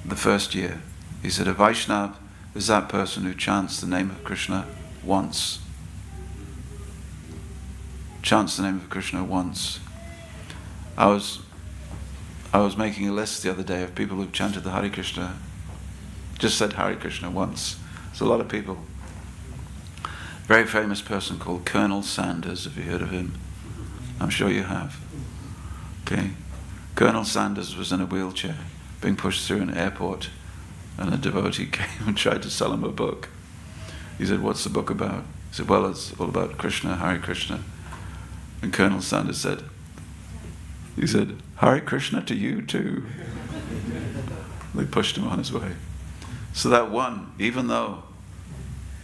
the first year. He said, a Vaishnava is that person who chants the name of Krishna once. Chants the name of Krishna once. I was making a list the other day of people who've chanted the Hare Krishna, just said Hare Krishna once. There's a lot of people. Very famous person called Colonel Sanders, have you heard of him? I'm sure you have. Okay. Colonel Sanders was in a wheelchair, being pushed through an airport, and a devotee came and tried to sell him a book. He said, what's the book about? He said, well, it's all about Krishna, Hare Krishna. And Colonel Sanders said, Hare Krishna to you too. They pushed him on his way. So that one, even though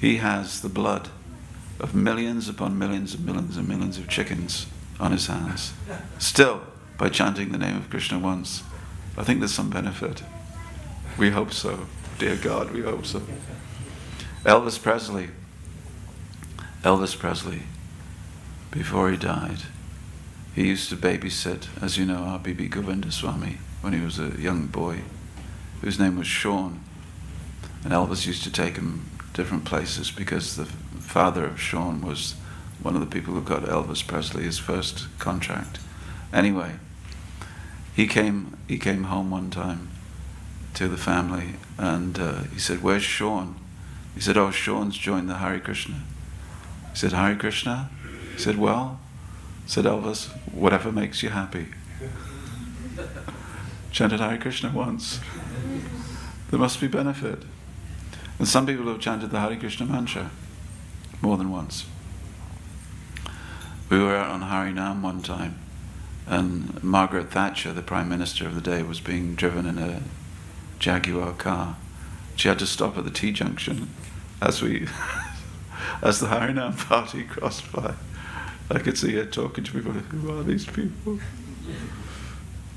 he has the blood of millions upon millions and millions and millions of chickens on his hands, still, by chanting the name of Krishna once, I think there's some benefit. We hope so. Dear God, we hope so. Elvis Presley, before he died, he used to babysit, as you know, our B.B. Govindaswamy, when he was a young boy, whose name was Sean. And Elvis used to take him different places because the father of Sean was one of the people who got Elvis Presley his first contract. Anyway, he came home one time to the family, and he said, where's Sean? He said, oh, Sean's joined the Hare Krishna. He said, Hare Krishna? He said, well, said Elvis, whatever makes you happy. Chanted Hare Krishna once. There must be benefit. And some people have chanted the Hare Krishna mantra more than once. We were out on Harinam one time, and Margaret Thatcher, the Prime Minister of the day, was being driven in a Jaguar car. She had to stop at the T-junction as the Harinam party crossed by. I could see her talking to people. Who are these people?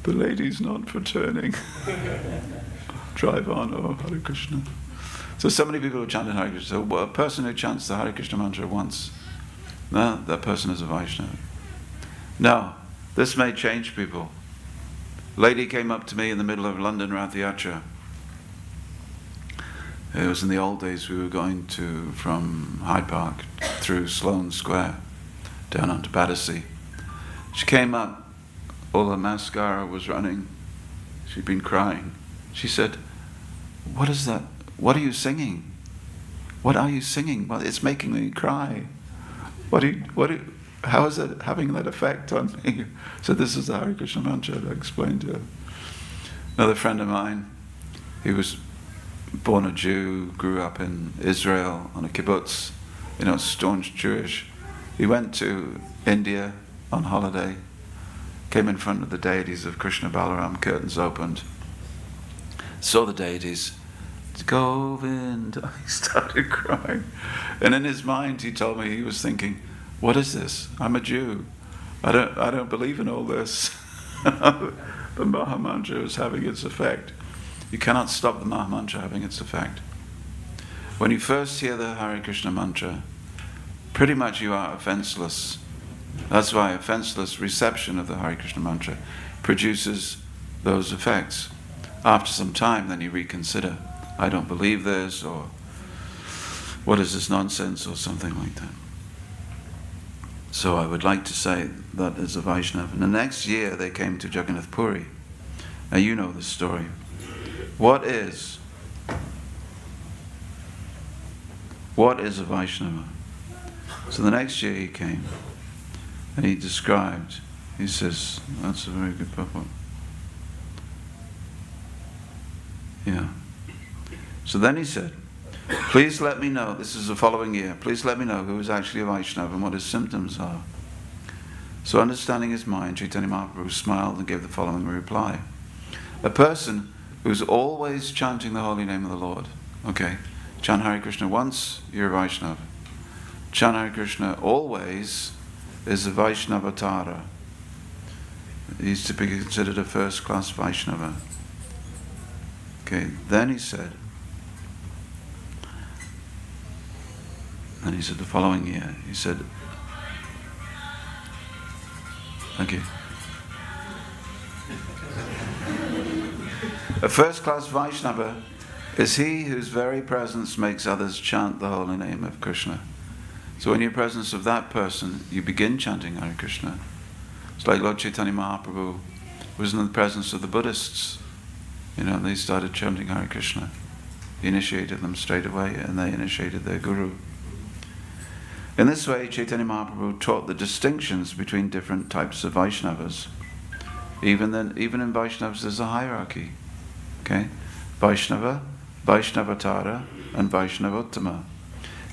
The lady's not for turning. Drive on, oh Hare Krishna. So many people have chanted Hare Krishna. So a person who chants the Hare Krishna mantra once, no, that person is a Vaishnava. Now, this may change people. A lady came up to me in the middle of London Rath Yatra. It was in the old days. We were going from Hyde Park through Sloane Square down onto Battersea. She came up, all her mascara was running. She'd been crying. She said, what is that? What are you singing? What are you singing? Well, it's making me cry. How is it having that effect on me? So this is the Hare Krishna mantra I explained to her. Another friend of mine, he was born a Jew, grew up in Israel on a kibbutz, staunch Jewish. He went to India on holiday, came in front of the deities of Krishna Balaram, curtains opened, saw the deities, Govinda, he started crying. And in his mind he told me, he was thinking, what is this? I'm a Jew. I don't believe in all this. The Mahamantra is having its effect. You cannot stop the Mahamantra having its effect. When you first hear the Hare Krishna mantra, pretty much you are offenseless. That's why offenseless reception of the Hare Krishna mantra produces those effects. After some time, then you reconsider. I don't believe this, or what is this nonsense, or something like that. So I would like to say that is a Vaishnava. And the next year they came to Jagannath Puri. Now you know the story. What is a Vaishnava? So the next year he came and he described, he says, that's a very good purport. Yeah. So then he said, please let me know, this is the following year, please let me know who is actually a Vaishnava and what his symptoms are. So understanding his mind, Chaitanya Mahaprabhu smiled and gave the following reply. A person who's always chanting the holy name of the Lord. Okay, chant Hare Krishna once, you're a Vaishnava. Chant Hare Krishna always is a Vaishnavatara. He's to be considered a first-class Vaishnava. Okay, then he said the following year, he said, thank you. A first-class Vaishnava is he whose very presence makes others chant the holy name of Krishna. So in your presence of that person, you begin chanting Hare Krishna. It's like Lord Chaitanya Mahaprabhu was in the presence of the Buddhists. They started chanting Hare Krishna. He initiated them straight away, and they initiated their guru. In this way, Chaitanya Mahaprabhu taught the distinctions between different types of Vaishnavas. Even in Vaishnavas, there's a hierarchy. Okay? Vaishnava, Vaishnavatara, and Vaishnavottama.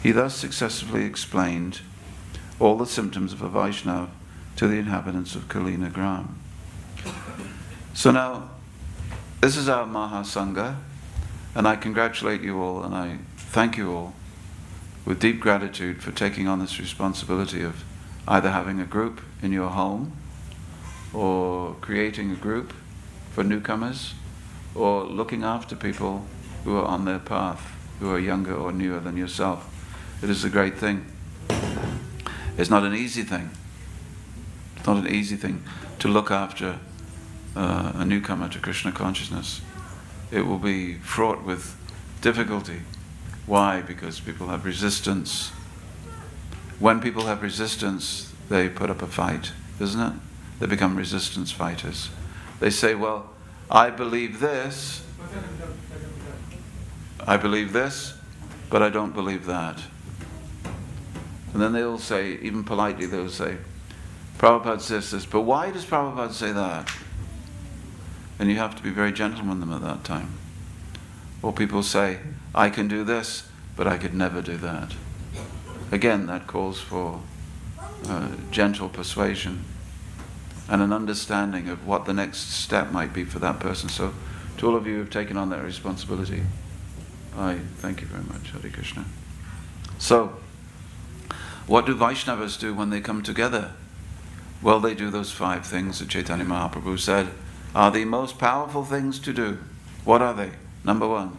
He thus successfully explained all the symptoms of a Vaishnava to the inhabitants of Kalina Gram. So now, this is our Mahasangha, and I congratulate you all, and I thank you all with deep gratitude for taking on this responsibility of either having a group in your home, or creating a group for newcomers, or looking after people who are on their path, who are younger or newer than yourself. It is a great thing. It's not an easy thing. It's not an easy thing to look after a newcomer to Krishna consciousness. It will be fraught with difficulty. Why? Because people have resistance. When people have resistance, they put up a fight, isn't it? They become resistance fighters. They say, well, I believe this, but I don't believe that. And then they'll say, even politely, they'll say, Prabhupada says this, but why does Prabhupada say that? And you have to be very gentle with them at that time. Or people say, I can do this, but I could never do that. Again, that calls for gentle persuasion and an understanding of what the next step might be for that person. So, to all of you who have taken on that responsibility, I thank you very much. Hare Krishna. So, what do Vaishnavas do when they come together? Well, they do those 5 things that Chaitanya Mahaprabhu said are the most powerful things to do. What are they? Number 1,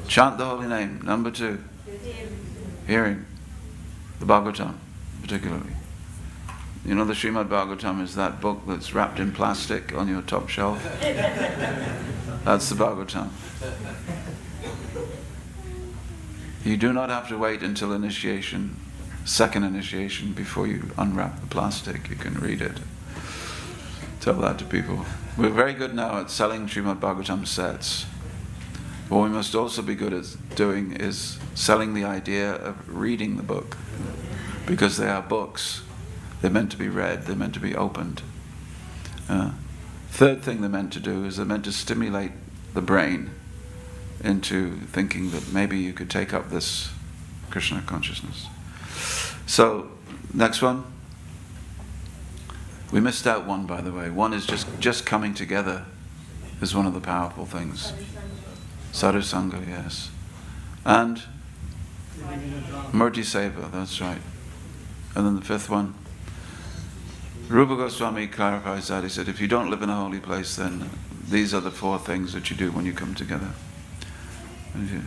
chant the holy name. Number 2, hearing the Bhagavatam, particularly. The Srimad Bhagavatam is that book that's wrapped in plastic on your top shelf. That's the Bhagavatam. You do not have to wait until initiation, second initiation, before you unwrap the plastic. You can read it. Tell that to people. We're very good now at selling Srimad Bhagavatam sets. What we must also be good at doing is selling the idea of reading the book, because they are books. They're meant to be read, they're meant to be opened. Third thing they're meant to do is they're meant to stimulate the brain into thinking that maybe you could take up this Krishna consciousness. So, next one. We missed out one, by the way. One is just coming together is one of the powerful things. Sadhu Sangha, yes. And Murti Seva, that's right. And then the 5th one. Rupa Goswami clarifies that. He said, if you don't live in a holy place, then these are the 4 things that you do when you come together.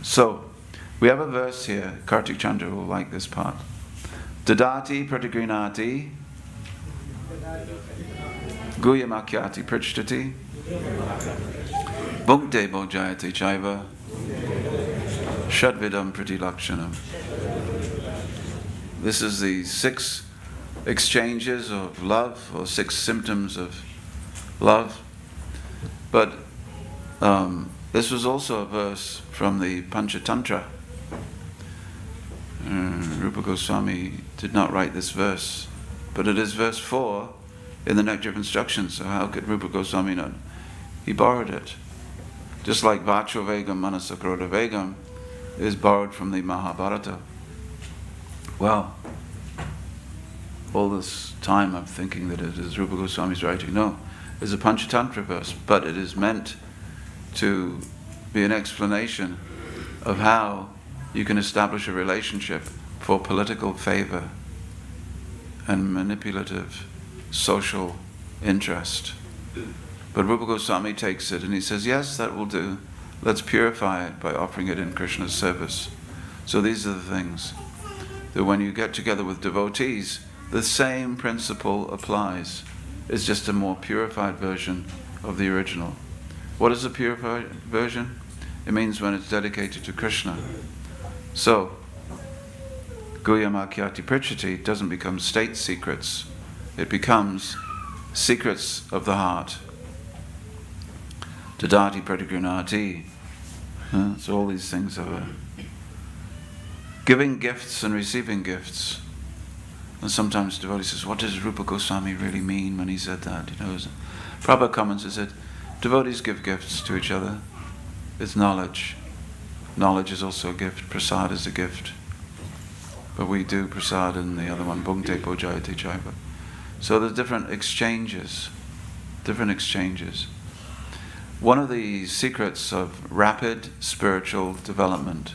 So, we have a verse here. Kartik Chandra will like this part. Dadati pratigrinati guyamakyati prichtati bhukte bojayati chaiva Shadvidam Pratilakshanam. This is the 6 exchanges of love, or 6 symptoms of love. But this was also a verse from the Panchatantra. Rupa Goswami did not write this verse, but it is verse 4 in the Nectar of Instructions. So how could Rupa Goswami not? He borrowed it. Just like Vacho Vegam Manasakroda Vegam is borrowed from the Mahabharata. Well, all this time I'm thinking that it is Rupa Goswami's writing. No, it's a Panchatantra verse, but it is meant to be an explanation of how you can establish a relationship for political favor and manipulative social interest. But Rupa Goswami takes it and he says, yes, that will do. Let's purify it by offering it in Krishna's service. So these are the things that when you get together with devotees, the same principle applies. It's just a more purified version of the original. What is a purified version? It means when it's dedicated to Krishna. So, Guyamakyati Prichati doesn't become state secrets. It becomes secrets of the heart. Tadati Pratigranati. So all these things are giving gifts and receiving gifts. And sometimes devotee says, what does Rupa Goswami really mean when he said that? You know, Prabhupada comments and said, devotees give gifts to each other. It's knowledge. Knowledge is also a gift. Prasad is a gift. But we do prasad and the other one, Bhungte Pujayate Chaiva. So there's different exchanges. One of the secrets of rapid spiritual development,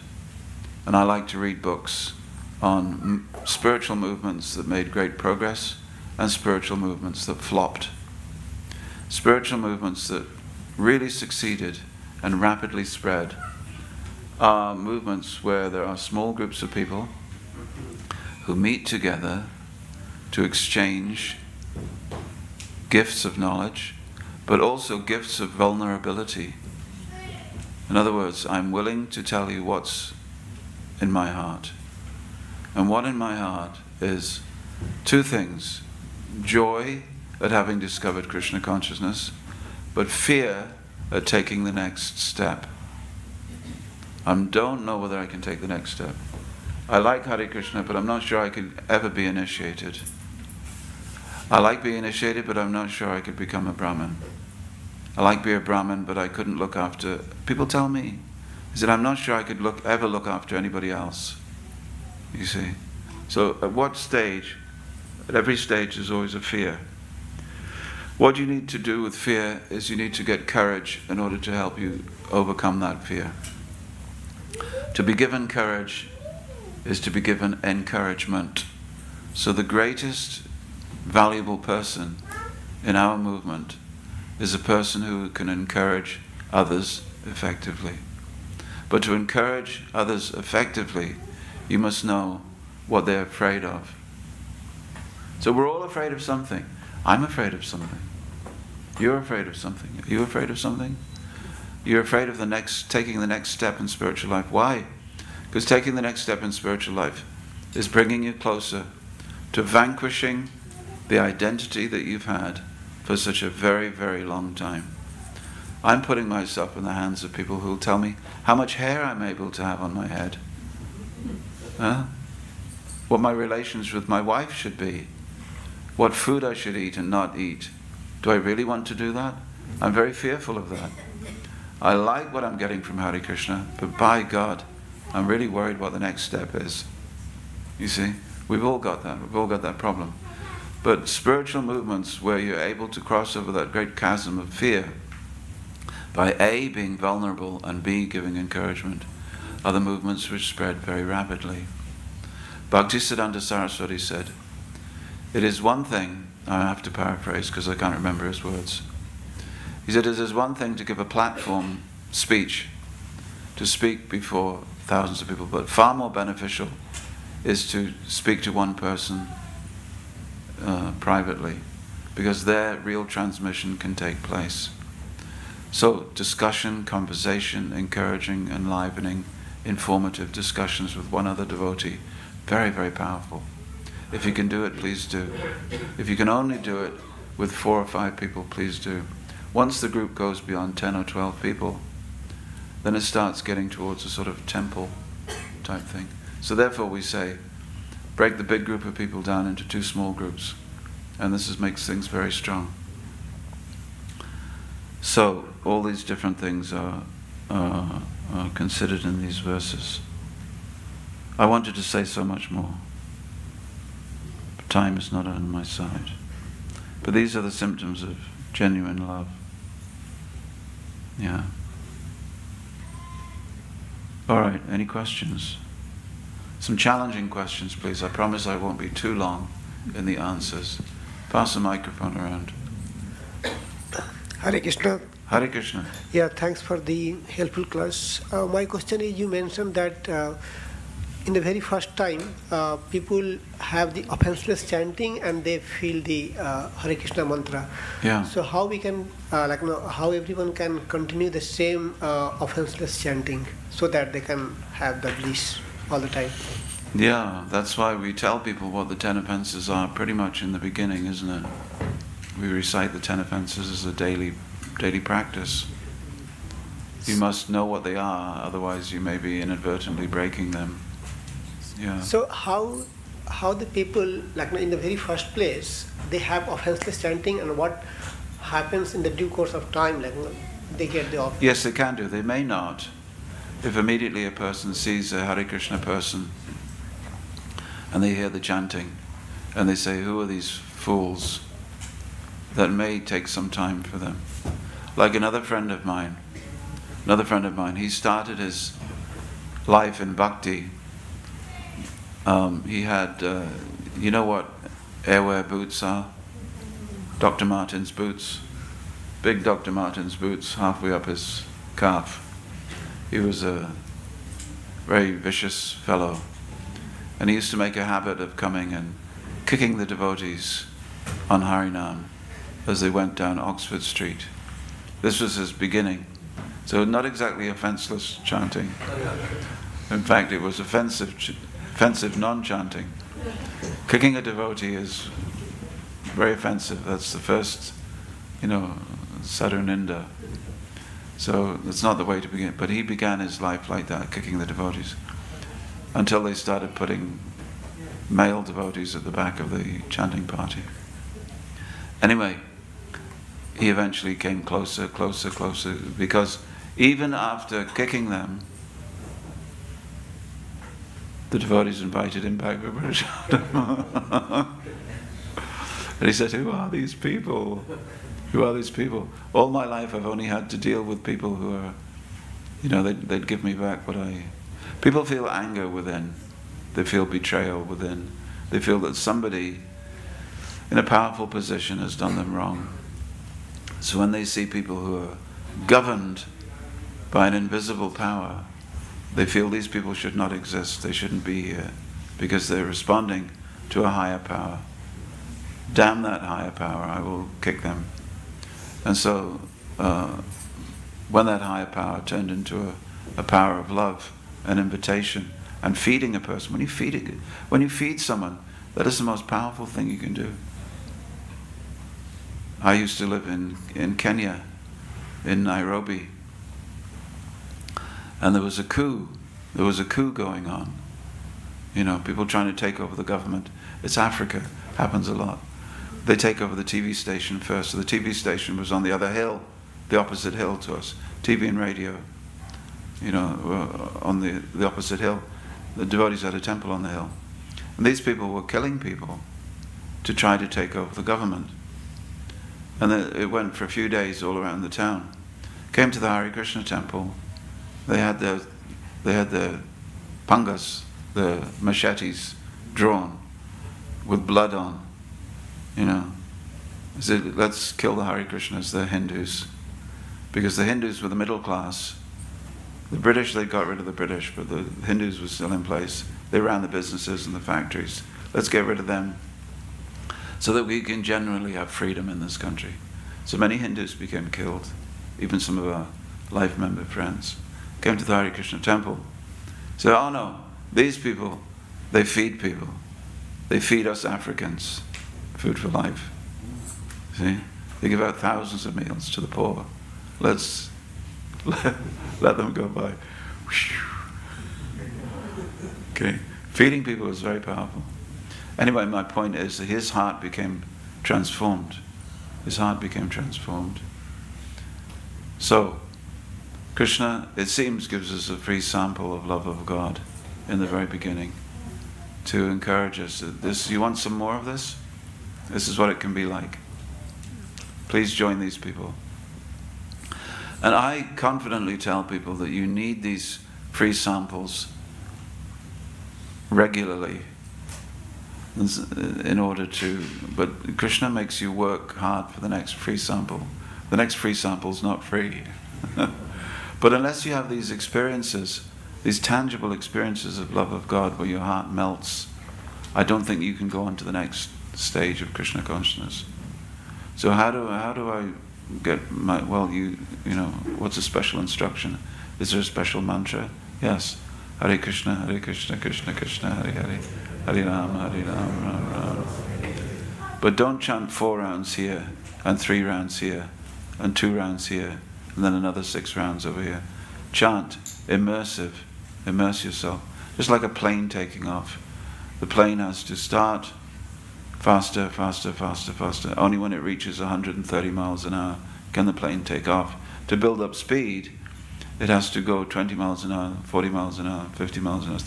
and I like to read books on spiritual movements that made great progress and spiritual movements that flopped. Spiritual movements that really succeeded and rapidly spread are movements where there are small groups of people who meet together to exchange gifts of knowledge, but also gifts of vulnerability. In other words, I'm willing to tell you what's in my heart. And what in my heart is 2 things. Joy at having discovered Krishna consciousness, but fear at taking the next step. I don't know whether I can take the next step. I like Hare Krishna, but I'm not sure I could ever be initiated. I like being initiated, but I'm not sure I could become a Brahmin. I like being a Brahmin, but I couldn't look after... People tell me. He said, I'm not sure I could ever look after anybody else. You see? So at what stage? At every stage there's always a fear. What you need to do with fear is you need to get courage in order to help you overcome that fear. To be given courage is to be given encouragement. So the greatest valuable person in our movement is a person who can encourage others effectively. But to encourage others effectively, you must know what they're afraid of. So we're all afraid of something. I'm afraid of something. You're afraid of something. Are you afraid of something? You're afraid of taking the next step in spiritual life. Why? Because taking the next step in spiritual life is bringing you closer to vanquishing the identity that you've had for such a very, very long time. I'm putting myself in the hands of people who will tell me how much hair I'm able to have on my head. What my relations with my wife should be. What food I should eat and not eat. Do I really want to do that? I'm very fearful of that. I like what I'm getting from Hare Krishna, but by God, I'm really worried what the next step is. You see, we've all got that. We've all got that problem. But spiritual movements where you're able to cross over that great chasm of fear by A, being vulnerable, and B, giving encouragement, are the movements which spread very rapidly. Bhaktisiddhanta Saraswati said, it is one thing, I have to paraphrase because I can't remember his words. He said, it is one thing to give a platform speech, to speak before thousands of people, but far more beneficial is to speak to one person privately, because their real transmission can take place. So discussion, conversation, encouraging, enlivening, informative discussions with one other devotee, very, very powerful. If you can do it, please do. If you can only do it with 4 or 5 people, please do. Once the group goes beyond 10 or 12 people, then it starts getting towards a sort of temple type thing. So therefore we say, break the big group of people down into 2 small groups. And this makes things very strong. So all these different things are considered in these verses. I wanted to say so much more, but time is not on my side. But these are the symptoms of genuine love. Yeah. All right, any questions? Some challenging questions, please. I promise I won't be too long in the answers. Pass the microphone around. Hare Krishna. Hare Krishna. Yeah, thanks for the helpful class. My question is, you mentioned that in the very first time, people have the offenseless chanting and they feel the Hare Krishna mantra. Yeah. So how we can, how everyone can continue the same offenseless chanting so that they can have the bliss all the time? Yeah, that's why we tell people what the 10 offenses are pretty much in the beginning, isn't it? We recite the 10 offenses as a daily practice. You must know what they are, otherwise you may be inadvertently breaking them. Yeah. So how the people, in the very first place, they have offenseless chanting, and what happens in the due course of time, they get the offense? Yes, they can do. They may not. If immediately a person sees a Hare Krishna person and they hear the chanting and they say, who are these fools? That may take some time for them. Like another friend of mine, he started his life in bhakti. He had, you know what airwear boots are? Dr. Martens boots. Big Dr. Martens boots halfway up his calf. He was a very vicious fellow. And he used to make a habit of coming and kicking the devotees on Harinam as they went down Oxford Street. This was his beginning. So not exactly offenseless chanting. In fact, it was offensive non-chanting. Kicking a devotee is very offensive. That's the first, Sadhuninda. So it's not the way to begin. But he began his life like that, kicking the devotees, until they started putting male devotees at the back of the chanting party. Anyway, he eventually came closer, because even after kicking them, the devotees invited him back over to Shadam. And he said, who are these people? Who are these people? All my life I've only had to deal with people who are, they'd give me back what I... People feel anger within. They feel betrayal within. They feel that somebody in a powerful position has done them wrong. So when they see people who are governed by an invisible power, they feel these people should not exist, they shouldn't be here, because they're responding to a higher power. Damn that higher power, I will kick them. And so, when that higher power turned into a power of love, an invitation, and feeding a person, when you feed someone, that is the most powerful thing you can do. I used to live in Kenya, in Nairobi, and there was a coup going on. People trying to take over the government. It's Africa, happens a lot. They take over the TV station first. So the TV station was on the other hill, the opposite hill to us. TV and radio, on the opposite hill. The devotees had a temple on the hill. And these people were killing people to try to take over the government. And it went for a few days all around the town. Came to the Hare Krishna temple. They had the pangas, the machetes, drawn with blood on. They said, let's kill the Hare Krishnas, the Hindus. Because the Hindus were the middle class. The British, they got rid of the British, but the Hindus were still in place. They ran the businesses and the factories. Let's get rid of them, so that we can generally have freedom in this country. So many Hindus became killed. even some of our life member friends, came to the Hare Krishna temple. Said, oh no, these people, they feed people. They feed us Africans. Food for life. See? They give out thousands of meals to the poor. Let's let them go by. Okay. Feeding people is very powerful. Anyway, my point is that his heart became transformed. His heart became transformed. So, Krishna, it seems, gives us a free sample of love of God in the very beginning to encourage us. This, you want some more of this? This is what it can be like. Please join these people. And I confidently tell people that you need these free samples regularly in order to, but Krishna makes you work hard for the next free sample. The next free sample is not free. But unless you have these experiences, these tangible experiences of love of God where your heart melts, I don't think you can go on to the next stage of Krishna consciousness. So how do I get my, well, you know, what's a special instruction? Is there a special mantra? Yes. Hare Krishna, Krishna Krishna, Hare Hare, Hare Rama, Ram Ram. But don't chant 4 rounds here, and 3 rounds here, and 2 rounds here, and then another 6 rounds over here. Chant, immerse yourself. Just like a plane taking off. The plane has to start faster, faster, faster, faster. Only when it reaches 130 miles an hour can the plane take off. To build up speed, it has to go 20 miles an hour, 40 miles an hour, 50 miles an hour,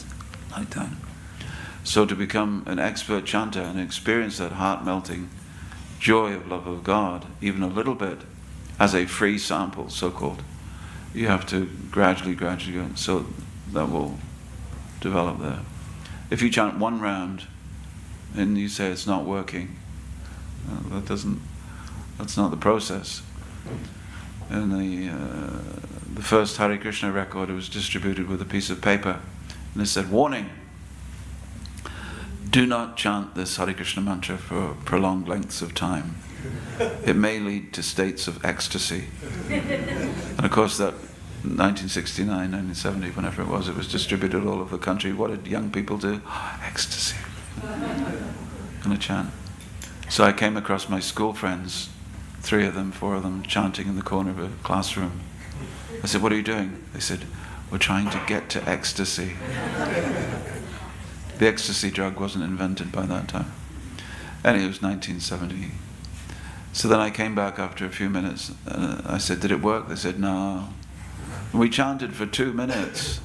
night time. So to become an expert chanter and experience that heart-melting joy of love of God, even a little bit, as a free sample, so-called, you have to gradually go. So that will develop there. If you chant 1 round and you say it's not working, that's not the process. And the first Hare Krishna record was distributed with a piece of paper, and it said, warning, do not chant this Hare Krishna mantra for prolonged lengths of time. It may lead to states of ecstasy. And of course that 1969, 1970, whenever it was distributed all over the country. What did young people do? Oh, ecstasy. Gonna chant. So I came across my school friends, 3 of them, 4 of them, chanting in the corner of a classroom. I said, what are you doing? They said, we're trying to get to ecstasy. The ecstasy drug wasn't invented by that time. And it was 1970. So then I came back after a few minutes and I said, did it work? They said, no. We chanted for 2 minutes.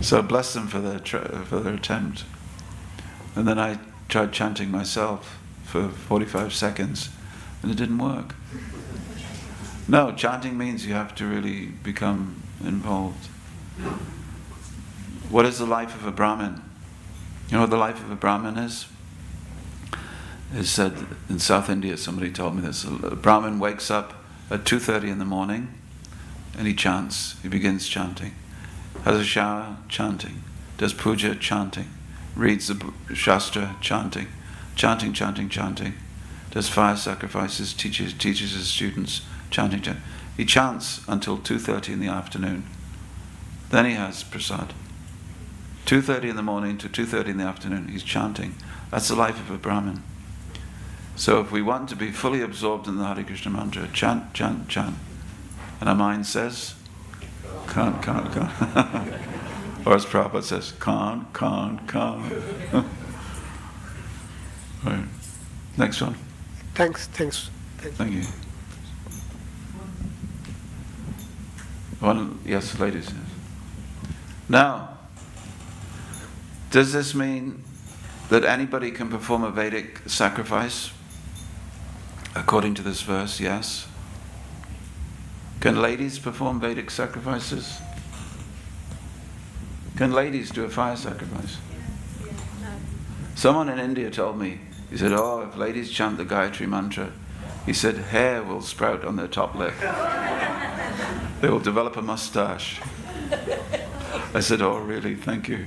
So bless them for their attempt. And then I tried chanting myself for 45 seconds and it didn't work. No, chanting means you have to really become involved. What is the life of a Brahmin? You know what the life of a Brahmin is? It's said in South India, somebody told me this. A Brahmin wakes up at 2:30 in the morning and he chants. He begins chanting. Has a shower, chanting. Does puja, chanting. Reads the Shastra, chanting. Chanting. Does fire sacrifices, teaches his students, chanting. He chants until 2:30 in the afternoon. Then he has prasad. 2:30 in the morning to 2:30 in the afternoon, he's chanting. That's the life of a Brahmin. So if we want to be fully absorbed in the Hare Krishna mantra, chant. And our mind says, can't. Or as Prabhupada says, can't. Right. Next one. Thanks. Thank you. Yes, ladies. Yes. Now, does this mean that anybody can perform a Vedic sacrifice? According to this verse, yes. Can ladies perform Vedic sacrifices? Can ladies do a fire sacrifice? Someone in India told me, he said, if ladies chant the Gayatri mantra, he said, hair will sprout on their top lip. They will develop a mustache. I said, oh really, thank you.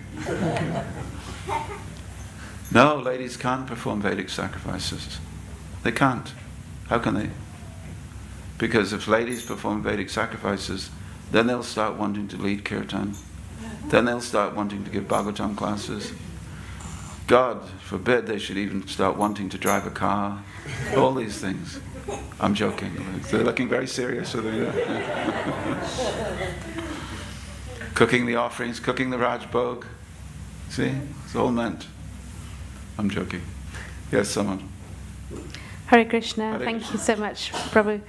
No, ladies can't perform Vedic sacrifices. They can't. How can they? Because if ladies perform Vedic sacrifices, then they'll start wanting to lead kirtan. Then they'll start wanting to give Bhagavatam classes. God forbid they should even start wanting to drive a car. All these things. I'm joking. They're looking very serious. So cooking the offerings, cooking the Raj Bhog. See? It's all meant. I'm joking. Yes, someone. Hare Krishna. Hare Thank Krishna. you so much, Prabhu.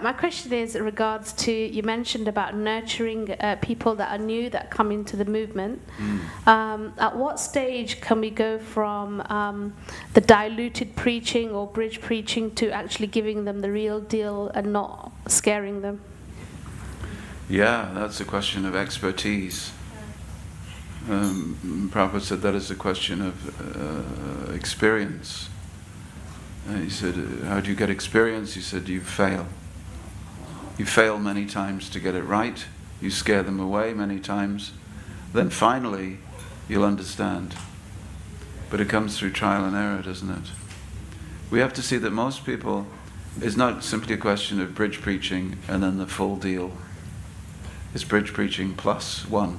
My question is in regards to, you mentioned about nurturing people that are new, that come into the movement. At what stage can we go from the diluted preaching or bridge preaching to actually giving them the real deal and not scaring them? Yeah, that's a question of expertise. Prabhupada said that is a question of experience. He said, how do you get experience? He said, you fail. You fail many times to get it right. You scare them away many times. Then finally, you'll understand. But it comes through trial and error, doesn't it? We have to see that most people, it's not simply a question of bridge preaching and then the full deal. It's bridge preaching plus 1,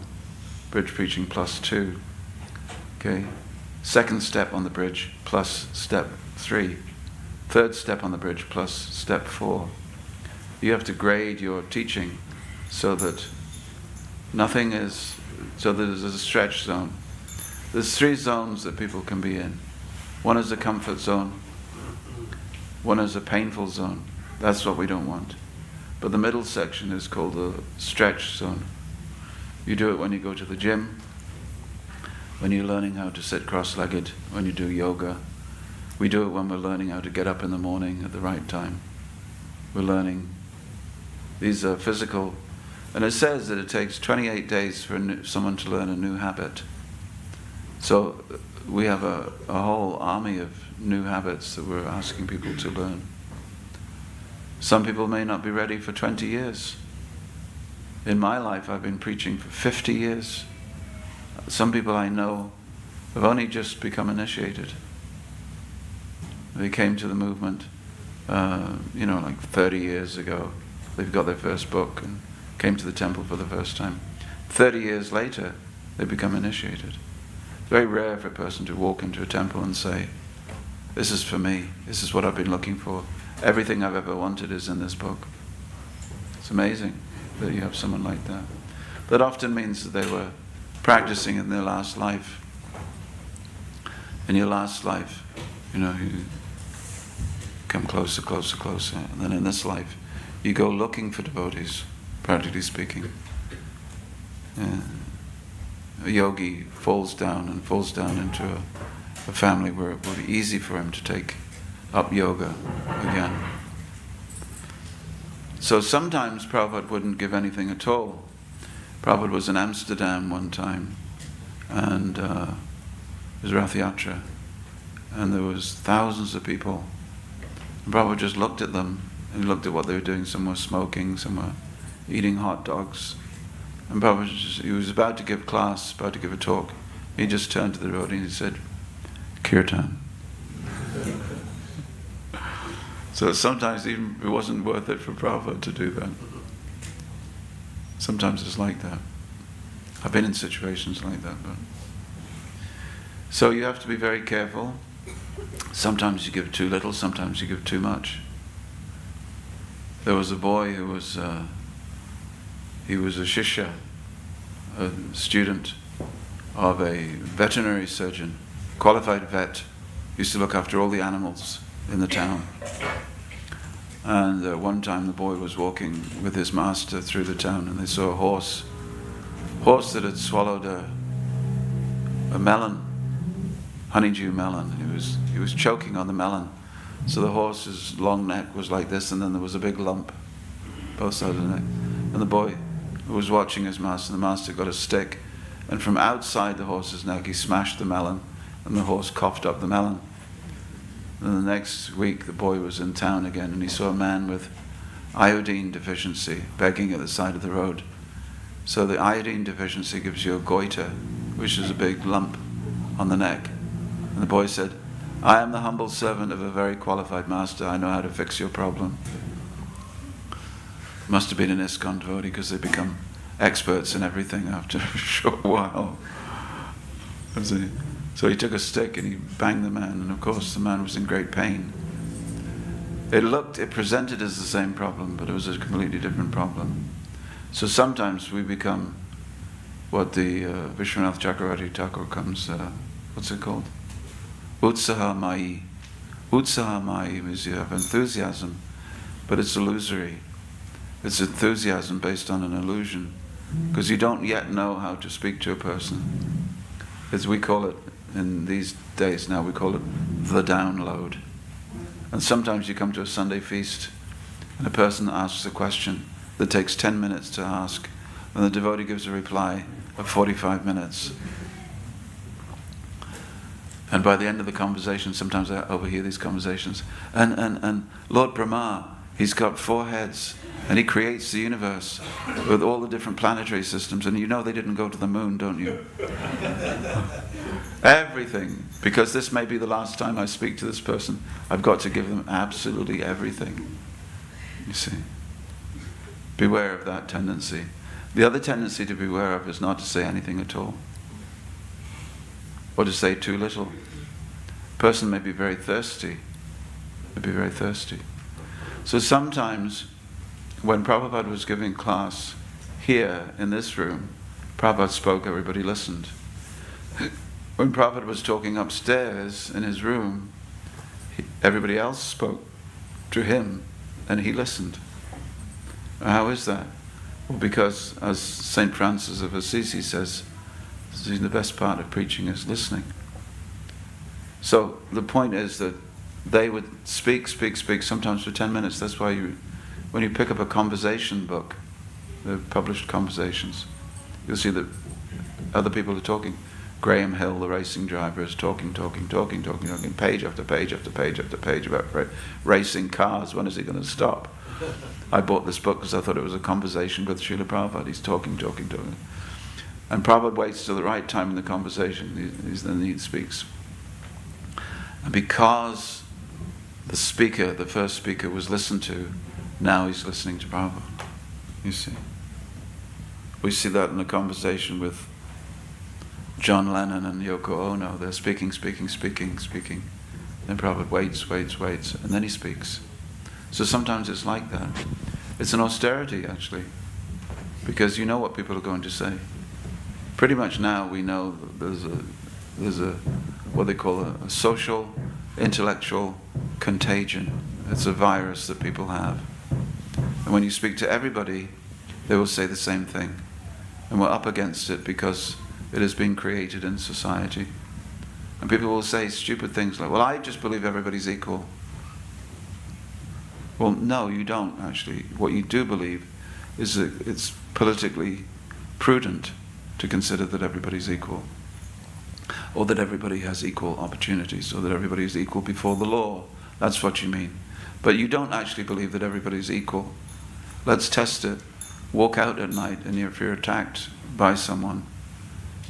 bridge preaching plus 2. Okay? Second step on the bridge plus step 3. Third step on the bridge plus step 4. You have to grade your teaching so that there's a stretch zone. There's 3 zones that people can be in. One is a comfort zone. One is a painful zone. That's what we don't want. But the middle section is called the stretch zone. You do it when you go to the gym, when you're learning how to sit cross-legged, when you do yoga. We do it when we're learning how to get up in the morning at the right time. We're learning. These are physical. And it says that it takes 28 days for someone to learn a new habit. So we have a whole army of new habits that we're asking people to learn. Some people may not be ready for 20 years. In my life, I've been preaching for 50 years. Some people I know have only just become initiated. They came to the movement, like 30 years ago. They've got their first book and came to the temple for the first time. 30 years later, they become initiated. It's very rare for a person to walk into a temple and say, this is for me, this is what I've been looking for. Everything I've ever wanted is in this book. It's amazing that you have someone like that. That often means that they were practicing in their last life. In your last life, you come closer, closer, closer. And then in this life, you go looking for devotees, practically speaking. A yogi falls down into a family where it will be easy for him to take up yoga again. So sometimes Prabhupada wouldn't give anything at all. Prabhupada was in Amsterdam one time, and it was Rath Yatra, and there was thousands of people. And Prabhupada just looked at them, and he looked at what they were doing. Some were smoking, some were eating hot dogs. And Prabhupada he was about to give class, about to give a talk. He just turned to the devotee and he said, Kirtan. So sometimes even it wasn't worth it for Prabhupada to do that. Sometimes it's like that. I've been in situations like that. So you have to be very careful. Sometimes you give too little, sometimes you give too much. There was a boy who was he was a shishya, a student of a veterinary surgeon, qualified vet, used to look after all the animals in the town. And one time the boy was walking with his master through the town, and they saw a horse that had swallowed a melon, honeydew melon. He was choking on the melon. So the horse's long neck was like this, and then there was a big lump both sides of the neck. And the boy who was watching his master, the master got a stick, and from outside the horse's neck he smashed the melon, and the horse coughed up the melon. And the next week the boy was in town again, and he saw a man with iodine deficiency begging at the side of the road. So the iodine deficiency gives you a goiter, which is a big lump on the neck. And the boy said, I am the humble servant of a very qualified master. I know how to fix your problem. Must have been an ISKCON devotee, because they become experts in everything after a short while. So he took a stick and he banged the man, and of course the man was in great pain. It presented as the same problem, but it was a completely different problem. So sometimes we become what the Vishwanath Chakravarti Thakur comes, what's it called? Utsaha Mai. Utsaha Mai means you have enthusiasm, but it's illusory. It's enthusiasm based on an illusion, because you don't yet know how to speak to a person. As we call it in these days now, we call it the download. And sometimes you come to a Sunday feast and a person asks a question that takes 10 minutes to ask, and the devotee gives a reply of 45 minutes. And by the end of the conversation, sometimes I overhear these conversations, and Lord Brahma, he's got 4 heads, and he creates the universe with all the different planetary systems, and you know they didn't go to the moon, don't you? Everything. Because this may be the last time I speak to this person, I've got to give them absolutely everything. You see? Beware of that tendency. The other tendency to beware of is not to say anything at all, or to say too little. A person may be very thirsty. So sometimes, when Prabhupada was giving class here in this room, Prabhupada spoke, everybody listened. When Prabhupada was talking upstairs in his room, everybody else spoke to him and he listened. How is that? Well, because, as St. Francis of Assisi says, the best part of preaching is listening. So the point is that they would speak, sometimes for 10 minutes. That's why when you pick up a conversation book, the published conversations, you'll see that other people are talking. Graham Hill, the racing driver, is talking, page after page after page after page about racing cars. When is he going to stop? I bought this book because I thought it was a conversation with Srila Prabhupada. He's talking. And Prabhupada waits till the right time in the conversation, then he speaks. And because the first speaker was listened to, now he's listening to Prabhupada. You see? We see that in a conversation with John Lennon and Yoko Ono. They're speaking. Then Prabhupada waits, and then he speaks. So sometimes it's like that. It's an austerity, actually, because you know what people are going to say. Pretty much now we know that there's a what they call a social, intellectual contagion. It's a virus that people have. And when you speak to everybody, they will say the same thing. And we're up against it because it has been created in society. And people will say stupid things like, well, I just believe everybody's equal. Well, no, you don't, actually. What you do believe is that it's politically prudent to consider that everybody's equal, or that everybody has equal opportunities, or that everybody is equal before the law. That's what you mean. But you don't actually believe that everybody's equal. Let's test it. Walk out at night, and if you're attacked by someone,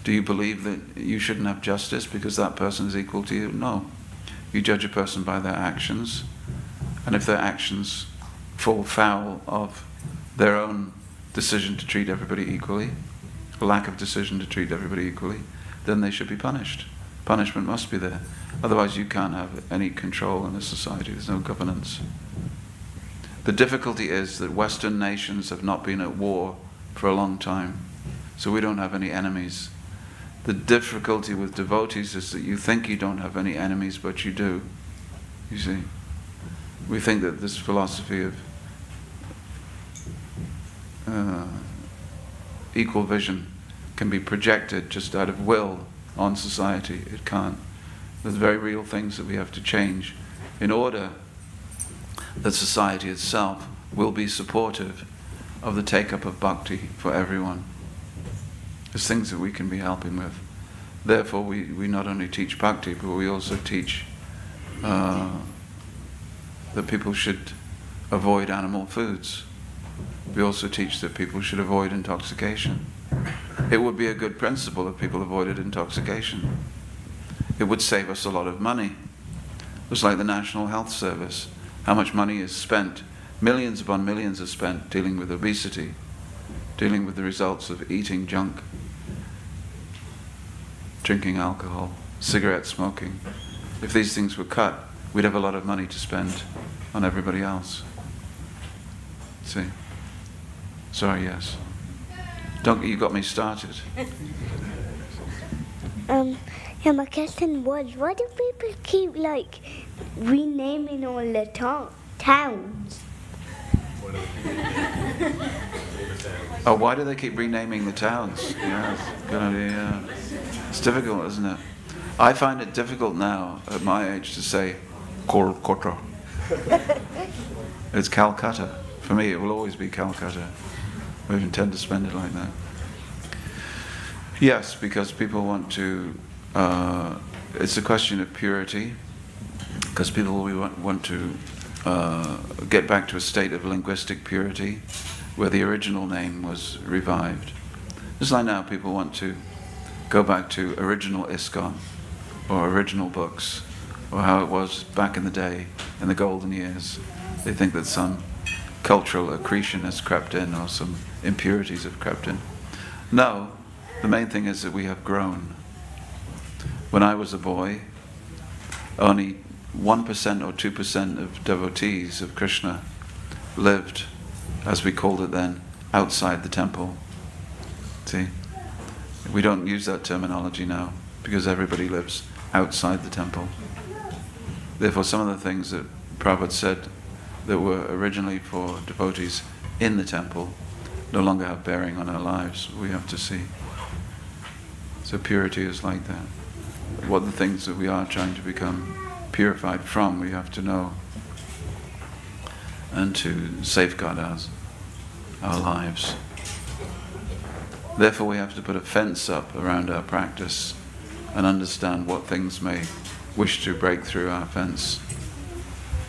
do you believe that you shouldn't have justice because that person is equal to you? No. You judge a person by their actions, and if their actions fall foul of their own decision to treat everybody equally, a lack of decision to treat everybody equally, then they should be punished. Punishment must be there. Otherwise you can't have any control in a society. There's no governance. The difficulty is that Western nations have not been at war for a long time, so we don't have any enemies. The difficulty with devotees is that you think you don't have any enemies, but you do. You see? We think that this philosophy of equal vision can be projected just out of will on society. It can't. There's very real things that we have to change in order that society itself will be supportive of the take-up of bhakti for everyone. There's things that we can be helping with. Therefore, we not only teach bhakti, but we also teach that people should avoid animal foods. We also teach that people should avoid intoxication. It would be a good principle if people avoided intoxication. It would save us a lot of money. It's like the National Health Service. How much money is spent Millions upon millions are spent dealing with obesity, dealing with the results of eating junk, drinking alcohol, cigarette smoking. If these things were cut, we'd have a lot of money to spend on everybody else. See? Sorry, yes. You got me started. Yeah, my question was, why do people keep renaming all the towns? Oh, why do they keep renaming the towns? Yeah, good idea. Yeah. It's difficult, isn't it? I find it difficult now, at my age, to say Kolkata. It's Calcutta. For me, it will always be Calcutta. I intend to spend it like that. Yes, because people want to. It's a question of purity, because people want to get back to a state of linguistic purity, where the original name was revived. Just like now, people want to go back to original ISKCON, or original books, or how it was back in the day, in the golden years. They think that some cultural accretion has crept in, or some impurities have crept in. No, the main thing is that we have grown. When I was a boy, only 1% or 2% of devotees of Krishna lived, as we called it then, outside the temple. See? We don't use that terminology now, because everybody lives outside the temple. Therefore, some of the things that Prabhupada said that were originally for devotees in the temple no longer have bearing on our lives. We have to see. So purity is like that. What the things that we are trying to become purified from, we have to know, and to safeguard our lives. Therefore we have to put a fence up around our practice and understand what things may wish to break through our fence.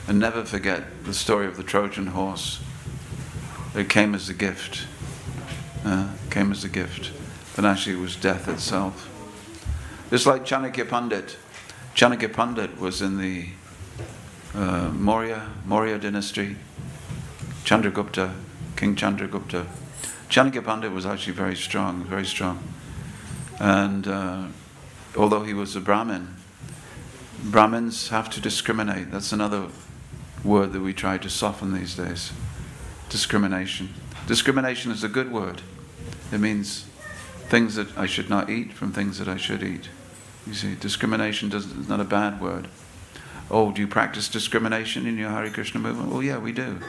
And never forget the story of the Trojan horse. It came as a gift. But actually it was death itself. Just like Chanakya Pandit. Chanakya Pandit was in the Maurya dynasty. Chandragupta, King Chandragupta. Chanakya Pandit was actually very strong. And although he was a Brahmin, Brahmins have to discriminate. That's another word that we try to soften these days. Discrimination. Discrimination is a good word. It means things that I should not eat from things that I should eat. You see, discrimination is not a bad word. Oh, do you practice discrimination in your Hare Krishna movement? Well, yeah, we do.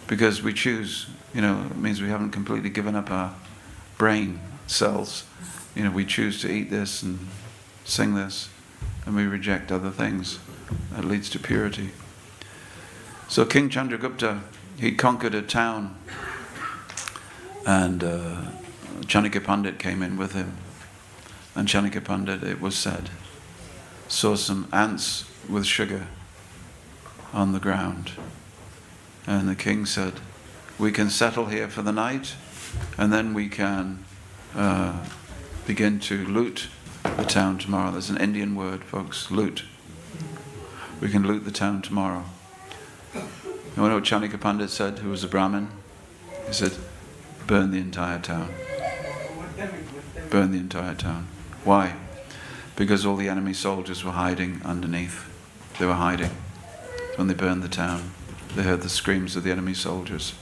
Because we choose, it means we haven't completely given up our brain cells. We choose to eat this and sing this, and we reject other things. That leads to purity. So King Chandragupta, he conquered a town, and Chanakya Pandit came in with him. And Chanakya Pandit, it was said, saw some ants with sugar on the ground. And the king said, we can settle here for the night, and then we can begin to loot the town tomorrow. There's an Indian word, folks, loot. We can loot the town tomorrow. You know what Chanakya Pandit said, who was a Brahmin? He said, burn the entire town. Burn the entire town. Why? Because all the enemy soldiers were hiding underneath. They were hiding. When they burned the town, they heard the screams of the enemy soldiers.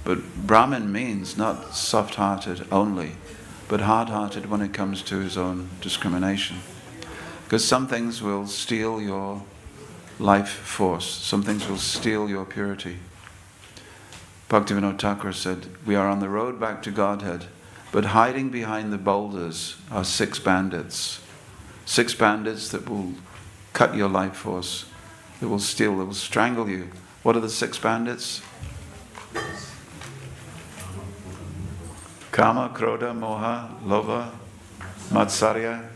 But Brahmin means not soft-hearted only, but hard-hearted when it comes to his own discrimination. Because some things will steal your life force. Some things will steal your purity. Bhaktivedanta Thakur said, we are on the road back to Godhead, but hiding behind the boulders are 6 bandits. 6 bandits that will cut your life force, that will steal, that will strangle you. What are the 6 bandits? Kama, Krodha, Moha, Lobha, Matsarya,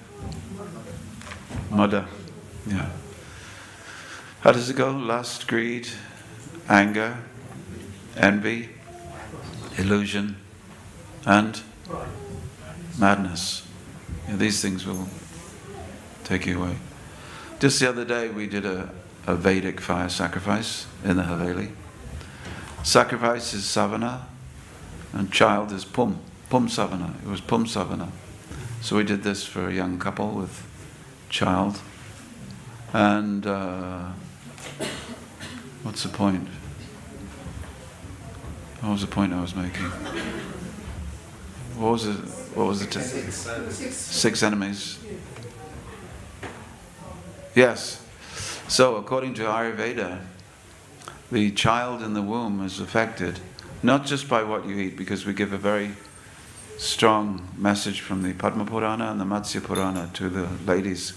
Mada. Yeah. How does it go? Lust, greed, anger, envy, illusion, and madness. These things will take you away. Just the other day we did a Vedic fire sacrifice in the Haveli. Sacrifice is savana, and child is pum savana. It was pum savana. So we did this for a young couple with child. And what's the point? What was the point I was making? What was it? 6 enemies. Yes. So according to Ayurveda, the child in the womb is affected not just by what you eat, because we give a very strong message from the Padma Purana and the Matsya Purana to the ladies: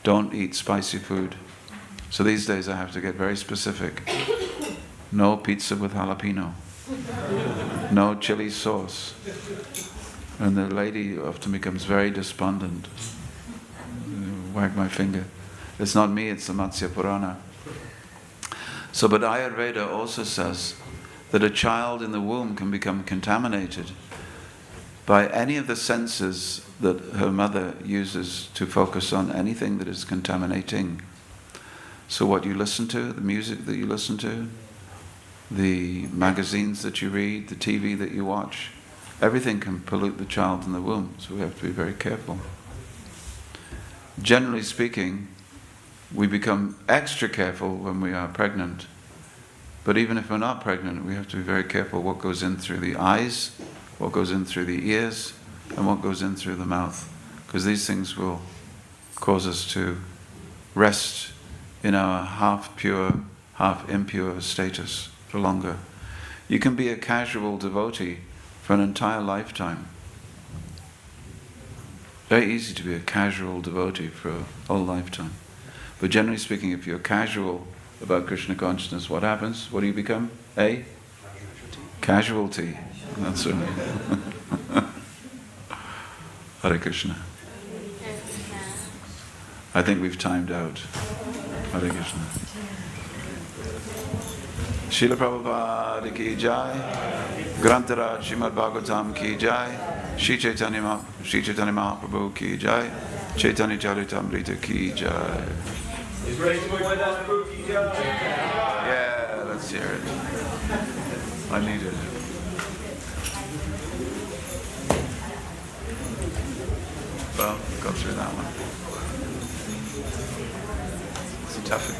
don't eat spicy food. So these days I have to get very specific. No pizza with jalapeno. No chili sauce. And the lady often becomes very despondent. Wag my finger. It's not me, it's the Matsya Purana. So, but Ayurveda also says that a child in the womb can become contaminated by any of the senses that her mother uses to focus on anything that is contaminating. So what you listen to, the music that you listen to, the magazines that you read, the TV that you watch, everything can pollute the child in the womb, so we have to be very careful. Generally speaking, we become extra careful when we are pregnant. But even if we're not pregnant, we have to be very careful what goes in through the eyes, what goes in through the ears, and what goes in through the mouth. Because these things will cause us to rest in our half pure, half impure status for longer. You can be a casual devotee for an entire lifetime. Very easy to be a casual devotee for a whole lifetime. But generally speaking, if you're casual about Krishna consciousness, what happens? What do you become? A casualty. That's right. Hare Krishna. I think we've timed out. Hare Krishna. Srila Prabhupada ki jai, Grantaraj Srimad Bhagavatam ki jai, Shri Chaitanya Mahaprabhu ki jai, Chaitanya Charitamrita ki jai. Yeah, let's hear it. I need it. Well, go through that one. It's a toughie.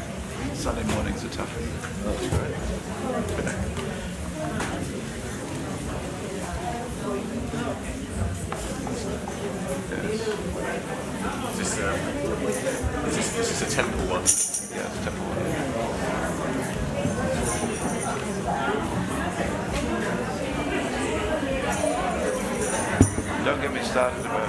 Sunday morning's a toughie. That's great. This is a temple one. Yeah, it's a temple one. Don't get me started about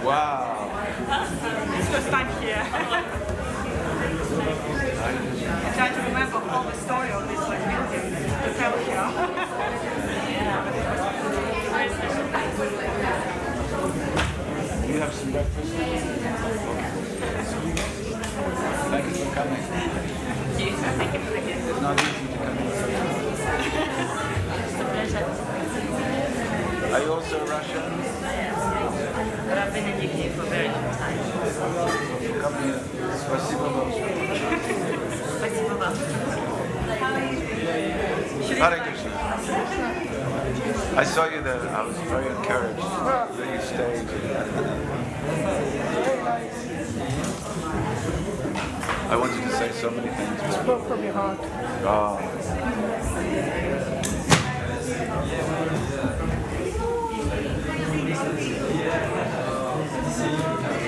wow. Just stand here. I'm trying to remember all the story of this like building to tell here. You have some breakfast? Thank you for coming. It's not easy to come here. Are you also Russian? But I've been in UK for a very long time. Come here. Спасибо большое. Спасибо вам. Hare Krishna. I saw you there. I was very encouraged that you stayed. I wanted to say so many things. You spoke from your heart. Oh. Bhaktivedanta